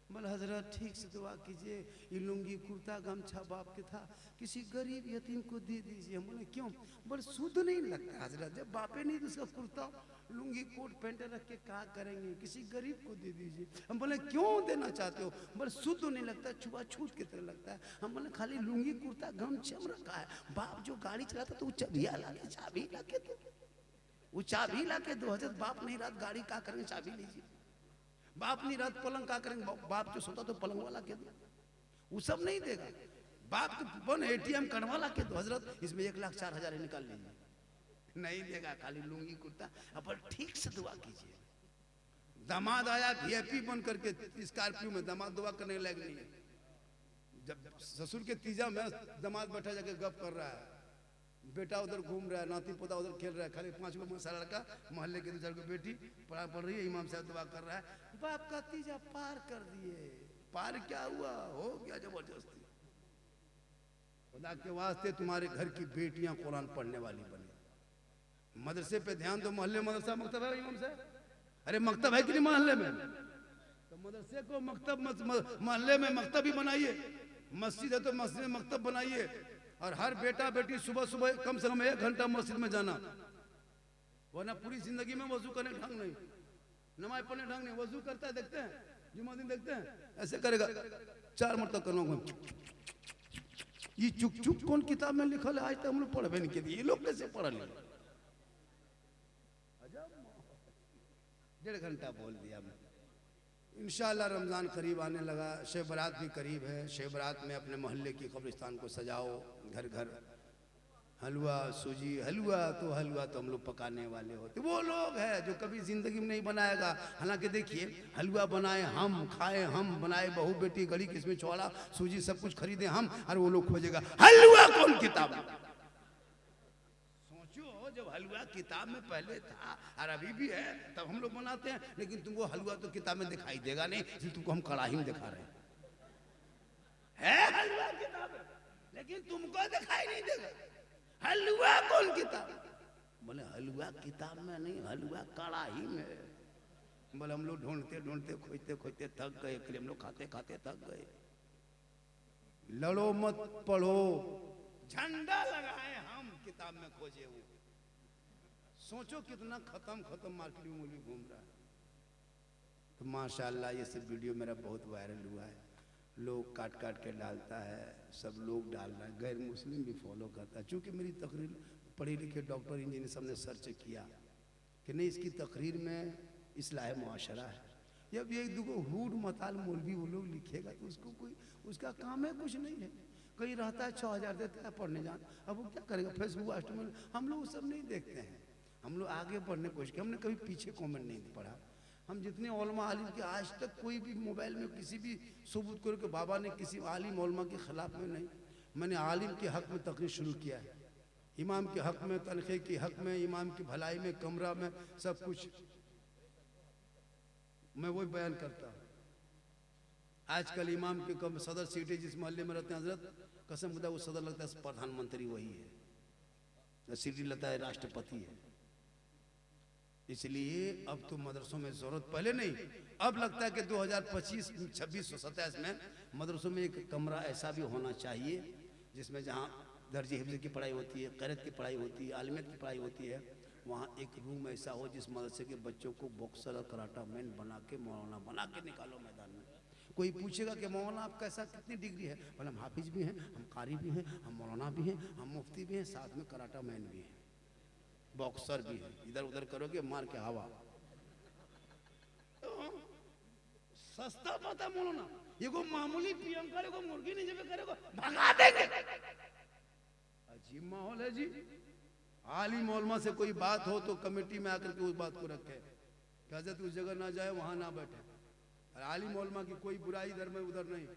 बोले हजरत ठीक से दुआ कीजिए, ये लुंगी कुर्ता गमछा बाप के था, किसी गरीब यतीम को दे दीजिए। हम बोले क्यों? बोले शुद्ध नहीं लगता हजरत, जब बापे नहीं तो उसका कुर्ता लुंगी कोट पैंट रख के क्या करेंगे, किसी गरीब को दे दीजिए। हम बोले क्यों देना चाहते हो? बोले शुद्ध नहीं लगता, छुआछूत की तरह लगता है। हम बोले खाली लुंगी कुर्ता गमछा रखा है, बाप जो गाड़ी चलाता तो वो चाबी लाके दो, वो चाबी लाके दो। हजरत बाप नहीं रात गाड़ी क्या करेंगे, चाबी लीजिए। बाप नहीं रात पलंग क्या करेंगे, बाप जो सोता तो पलंग वाला के दो, वो सब नहीं देगा। बाप तो बन ATM कार्ड वाला के दो, हजरत इसमें 1,04,000 निकाल लीजिए, नहीं देगा, खाली लुंगी कुर्ता। अब ठीक से दुआ कीजिए। दामाद आया VIP बन करके स्कॉर्पियो में, दामाद दुआ करने लायक नहीं है। जब ससुर के तीजा में दामाद बैठा जाके गप कर रहा है, बेटा उधर घूम रहा है, नाती पोता उधर खेल रहा है, खाली 5 गो मसाला लड़का, मोहल्ले के 2-4 गो बेटी पढ़ रही है, इमाम साहब दुआ कर रहा है। बाप का तीजा पार कर दिए। पार क्या हुआ? हो गया जबरदस्ती। खुदा के वास्ते तुम्हारे घर की बेटियां कुरान पढ़ने वाली बने। मदरसे पे ध्यान दो। मोहल्ले मदरसा मकतब है इमाम साहब? अरे मकतब है कि नहीं मोहल्ले में? तो मदरसे को मकतब, मोहल्ले में मकतब ही बनाइए। मस्जिद है तो मस्जिद में मकतब बनाइए। और हर बेटा बेटी सुबह सुबह कम से कम 1 घंटा मस्जिद में जाना, वरना पूरी जिंदगी में वजू करने ढंग नहीं, नमाज पढ़ने ढंग नहीं। वजू करता है देखते हैं, जुम्मा दिन देखते हैं, ऐसे करेगा 4 मरतबा करना ये चुक चुक कौन किताब में लिखल है आज तक हम लोग पढ़वे नहीं किए, ये लोग कैसे पढ़ लिए? 1.5 घंटा बोल दिया मैं। इंशाअल्लाह रमज़ान करीब आने लगा, शब बारात भी करीब है। शब बारात में अपने मोहल्ले की कब्रिस्तान को सजाओ, घर घर हलवा सूजी, हलवा तो हम लोग पकाने वाले होते। वो लोग हैं जो कभी जिंदगी में नहीं बनाएगा। हालांकि देखिए, हलवा बनाए हम, खाए हम, बनाए बहू बेटी, गड़ी किसमें छोड़ा, सूजी सब कुछ खरीदे हम, और वो लोग खोजेगा हलवा कौन किताब। सोचो, जब हलवा किताब में पहले था और अभी भी है, तब हम लोग बनाते हैं। लेकिन तुमको हलवा तो किताब में दिखाई देगा नहीं, इसलिए तुमको हम कड़ाही में दिखा रहे हैं। हलवा किताब है लेकिन तुमको दिखाई नहीं देगा। हलवा कौन किताब? बोले हलवा किताब में नहीं, हलवा कड़ाही में। बोले हम लोग ढूंढते ढूंढते खोजते खोजते थक गए, हम लोग खाते खाते थक गए। लड़ो मत पढ़ो, झंडा लगाए हम, किताब में खोजे वो। सोचो कितना खत्म मार्केट में घूम रहा है। तो माशाल्लाह ये सब वीडियो मेरा बहुत वायरल हुआ है, लोग काट काट के डालता है, सब लोग डाल रहे हैं, गैर मुस्लिम भी फॉलो करता है। चूँकि मेरी तकरीर पढ़े लिखे डॉक्टर इंजीनियर सब ने सर्च किया कि नहीं, इसकी तकरीर में इस्लाह मुआशरा है। जब एक दो हुड मताल मौलवी वो लोग लिखेगा तो उसको कोई, उसका काम है कुछ नहीं है। कहीं रहता है 6000 देता है पढ़ने जान, अब वो क्या करेगा? फेसबुक व्हाट्सएप, हम लोग सब नहीं देखते हैं। हम लोग आगे बढ़ने की कोशिश की, हमने कभी पीछे कमेंट नहीं पढ़ा। हम जितने उलमा आलिम के आज तक कोई भी मोबाइल में किसी भी सबूत करो कि बाबा ने किसी आलिम उलमा के खिलाफ में नहीं। मैंने आलिम के हक में तकरीर शुरू किया है, इमाम के हक में, तनखे के हक में, इमाम की भलाई में, कमरा में, सब कुछ मैं वही बयान करता हूँ। आजकल इमाम के कम सदर सीटें जिस मोहल्ले में रहते हैं, हजरत कसम खुदा वो सदर लगता है प्रधानमंत्री वही है, सीटी लगता है राष्ट्रपति है। इसलिए अब तो मदरसों में जरूरत पहले नहीं, अब लगता है कि 2025, 26, 27 में मदरसों में एक कमरा ऐसा भी होना चाहिए जिसमें जहाँ दर्जे हिफ्ज़ की पढ़ाई होती है, क़रात की पढ़ाई होती है, आलिमियत की पढ़ाई होती है, वहाँ एक रूम ऐसा हो जिस मदरसे के बच्चों को बॉक्सर और कराटा मैन बना के, मौलाना बना के निकालो मैदान में। कोई पूछेगा कि मौलाना आप कैसा, कितनी डिग्री है? बोले हम हाफिज भी हैं, हम कारी भी हैं, हम मौलाना भी हैं, हम मुफ्ती भी हैं, साथ में कराटा मैन भी हैं, बॉक्सर भी है। इधर उधर करोगे मार के हवा। तो सस्ता पता मौलाना, ये को मामूली पीएम करेगा, मुर्गी नहीं जब करेगा भगा देंगे। अजीब माहौल है जी। आलिम उलमा से कोई बात हो तो कमेटी में आकर के उस बात को रखे, हजरत उस जगह ना जाए, वहां ना बैठे। और आलिम उलमा की कोई बुराई इधर में उधर नहीं,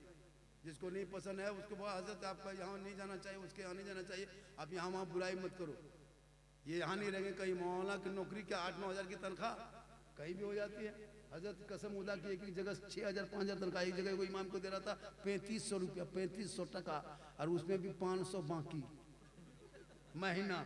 जिसको नहीं पसंद है उसको बोला हजरत आपका यहाँ नहीं जाना चाहिए, उसके यहाँ नहीं जाना चाहिए, आप यहाँ वहाँ बुराई मत करो। ये यहाँ नहीं रहेंगे। कहीं मौलाना की नौकरी के 8-9 हज़ार की तनख्वाह कहीं भी हो जाती है। हजरत कसम खुदा की एक जगह 6,000 5,000 तनख्वाह, एक जगह कोई इमाम को दे रहा था 3500 रुपया, 3500 टका, और उसमें भी 500 बाकी महीना।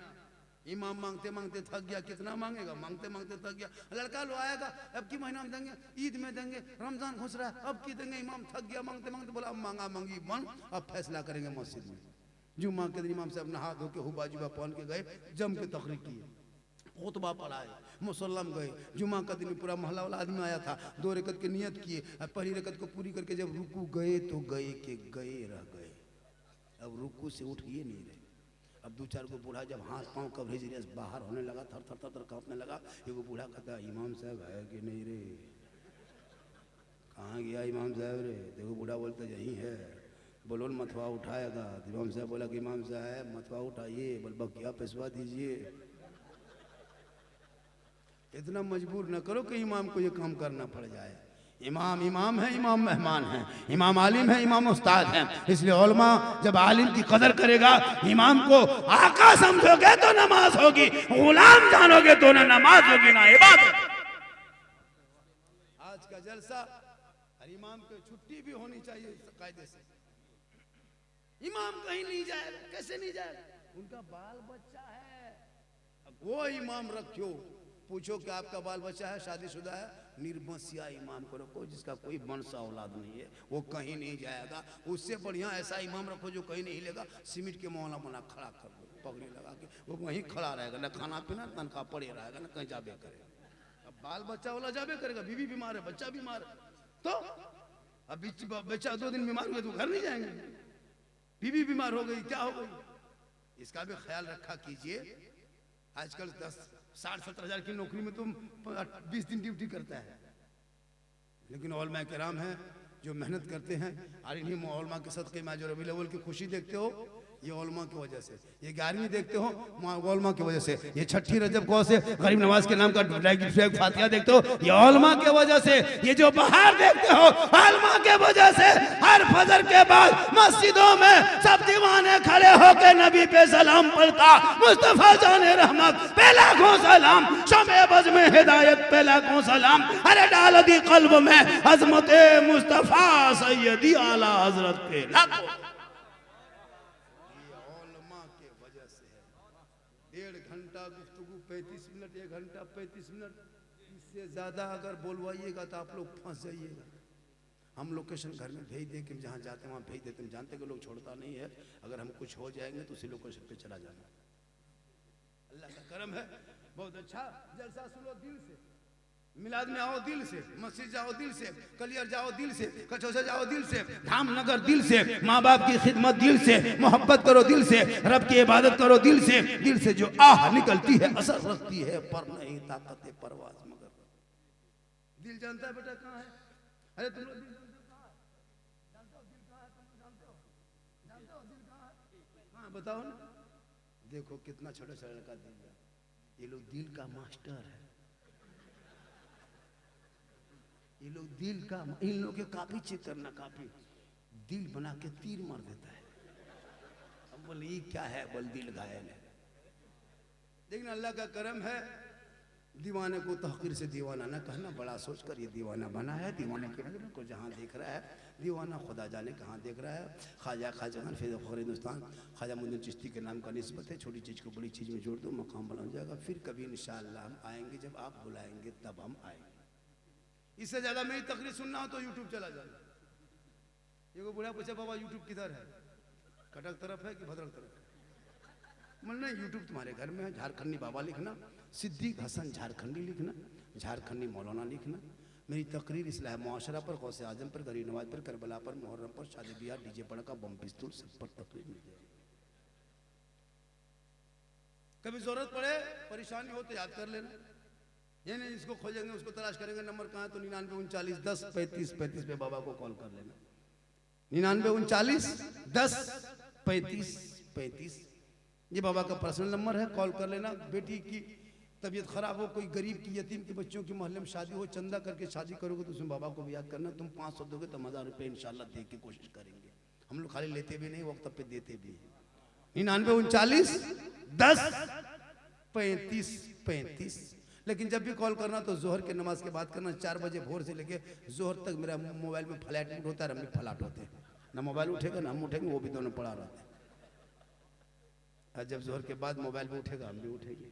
इमाम मांगते मांगते थक गया, कितना मांगेगा, मांगते मांगते थक गया। लड़का लो आएगा, अब की महीना में देंगे, ईद में देंगे, रमजान घुस रहा है, अब की देंगे। इमाम थक गया मांगते मांगते, बोला अब मांगा मांगी बन, अब फैसला करेंगे मस्जिद में। जुम्मा के दिन इमाम साहब नहा धो के हुबा जुबा पहन के गए, जम के तकरीर की, खुतबा पढ़ाए, मुसल्लम गए। जुम्मा का दिन पूरा मोहल्ला वाला आदमी आया था, 2 रकत की नियत किए, पहली रकत को पूरी करके जब रुकू गए तो गए के गए रह गए, अब रुकू से उठ ही नहीं रहे। अब 2-4 को बूढ़ा जब हाथ पाँव कवरेज बाहर होने लगा, थर थर थर थर कांपने लगा, एगो बूढ़ा कहता इमाम साहब है कि नहीं रे? कहाँ गया इमाम साहब रे? देखो बूढ़ा बोलता यहीं है। बोलो मथवा उठाएगा, इमाम साहब बोला कि इमाम साहब मथवा उठाइए, बोल बकिया पेशवा दीजिए। इतना मजबूर न करो कि इमाम को ये काम करना पड़ जाए। इमाम इमाम है, इमाम मेहमान है, इमाम आलिम है, इमाम उस्ताद है। इसलिए उलमा जब आलिम की कदर करेगा, इमाम को आका समझोगे तो नमाज होगी, गुलाम जानोगे तो ना नमाज होगी ना इबादत। आज का जलसा और इमाम को छुट्टी भी होनी चाहिए कायदे से। इमाम कहीं नहीं जाए, कैसे नहीं जाए? उनका बाल बच्चा है, वो इमाम रखो। पूछो कि आपका बाल बच्चा है, शादीशुदा है, निर्बसिया इमाम को रखो जिसका कोई वंश औलाद नहीं है, वो कहीं नहीं जाएगा। उससे बढ़िया ऐसा इमाम रखो जो कहीं नहीं लेगा, सीमेंट के मौला बना खड़ा कर दो, पगड़ी लगा के वो वहीं खड़ा रहेगा, ना खाना पीना तनख्वाह पड़े रहेगा, ना कहीं जाबे करेगा। अब बाल बच्चा वाला जाबे करेगा, बीवी बीमार है, बच्चा बीमार है, तो अब बच्चा 2 दिन बीमार हुए तो घर नहीं जाएंगे। बीवी बीमार हो गई, क्या हो गई, इसका भी ख्याल रखा कीजिए। आजकल 10-60-70 हजार की नौकरी में तुम 20 दिन ड्यूटी करता है, लेकिन औलमा किराम हैं जो मेहनत करते हैं, और इन्हीं औलमा के सदक़े में जो रबीउल अव्वल की खुशी देखते हो, ये औलमा की वजह से, ये 11वीं देखते हो औलमा की वजह से, ये छठी रजब को से गरीब नवाज के नाम का फातिहा देखते हो, ये औलमा के वजह से, ये जो बहार देखते हो औलमा के वजह से। हर फजर के बाद मस्जिदों में सब दीवाने खड़े होकर नबी पे सलाम पढ़ता, मुस्तफा जाने रहमत पे लाखों सलाम, शमे बज में हिदायत पे लाखों सलाम, अरे डाल दी कल्ब में अजमत मुस्तफा सैयदी आला हजरत के लाखों। 1.5 घंटा गुफ्तगू 35 मिनट, 1 घंटा 35 मिनट, इससे ज्यादा अगर बोलवाइएगा तो आप लोग फंस जाइएगा। हम लोकेशन घर में भेज दें कि जहाँ जाते हैं वहाँ भेज देते हैं, जानते कि लोग छोड़ता नहीं है, अगर हम कुछ हो जाएंगे तो उसी लोकेशन पे चला जाना। अल्लाह का करम है, बहुत अच्छा जलसा सुनो दिल से, मिलाद में आओ दिल से, मस्जिद जाओ दिल से, कलियर जाओ दिल से, कचौसा जाओ दिल से, धामनगर दिल से, माँ बाप की खिदमत दिल से, मोहब्बत करो दिल से, रब की इबादत करो दिल से। दिल से जो आह निकलती है असर रखती है, पर नहीं ताकत परवाज मगर। दिल जानता है बेटा कहाँ है? अरे तुम लोग दिल कहाँ है? जानते हो दिल कहाँ है? तुम जानते हो? जानते हो दिल कहाँ है? हाँ बताओ ना। देखो कितना छोटा सा लड़का दिल है, ये लोग दिल का मास्टर है, ये लोग दिल का, इन लोगों के काफी चेक करना, काफी दिल बना के तीर मार देता है। अब बोले ये क्या है, बोल दिल घायल है। लेकिन अल्लाह का करम है, दीवाने को तहकीर से दीवाना ना कहना, बड़ा सोचकर ये दीवाना बना है। दीवाने के नजर को जहाँ देख रहा है, दीवाना खुदा जाने कहाँ देख रहा है। ख्वाजा खान फैज़ फ़ख्र हिंदुस्तान ख्वाजा मुइनुद्दीन चिश्ती के नाम का निस्बत है। छोटी चीज़ को बड़ी चीज़ में जोड़ दो, मकाम बना जाएगा। फिर कभी इंशाअल्लाह हम आएंगे, जब आप बुलाएंगे तब हम आएंगे। इससे ज्यादा मेरी तकरीर सुनना हो तो यूट्यूब चला जाना। ये को बुढ़ा पूछा बाबा यूट्यूब किधर है, कटक तरफ है कि भद्रक तरफ है? मतलब यूट्यूब तुम्हारे घर में है। झारखंडी बाबा लिखना, सिद्दीक हसन झारखंडी लिखना, झारखंडी मौलाना लिखना। मेरी तकरीर इस्लाह मुआशरा पर, गौसे आजम पर, गरीब नवाज पर, करबला पर, मुहर्रम पर, शादी ब्याह, डीजे पड़का, बम पिस्तौल, सब पर तकरीर मिल जाएगी। कभी जरूरत पड़े, परेशानी हो तो याद कर लेना। ये नहीं इसको खोजेंगे उसको तलाश करेंगे, नंबर कहाँ है तो 99 39 10 35 35 पे बाबा को कॉल कर लेना। 99 39 10 35 35 ये बाबा का पर्सनल नंबर है, कॉल कर लेना। बेटी की तबीयत खराब हो, कोई गरीब की यतीम के बच्चों की मोहल्ले में शादी हो, चंदा करके शादी करोगे तो उसमें बाबा को भी याद करना। तुम 500 दोगे तो 1000 रुपये इंशाल्लाह दे के कोशिश करेंगे। हम लोग खाली लेते भी नहीं, वक्त पे देते भी हैं। 99 39 10 35 35। लेकिन जब भी कॉल करना तो जोहर के नमाज के बाद करना। 4 बजे भोर से लेके जोहर तक मेरा मोबाइल में फ्लैट मूड होता है, हम भी फ्लैट होते हैं। ना मोबाइल उठेगा ना हम उठेंगे, वो भी दोनों पड़ा रहते हैं। और जब जोहर के बाद मोबाइल पे उठेगा हम भी उठेंगे।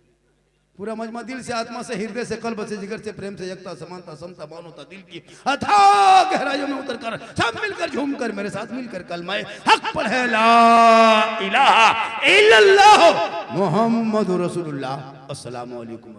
पूरा मजमा दिल से, आत्मा से, हृदय से, कल्ब से, जिगर से, प्रेम से, एकता, समानता, समता, मानवता, दिल की अथाह गहराइयों में उतर कर सब मिलकर झूम कर मेरे साथ मिलकर कलमाए हक पढ़े, ला इलाहा इल्लल्लाह मुहम्मदुर रसूलुल्लाह। अस्सलामु अलैकुम।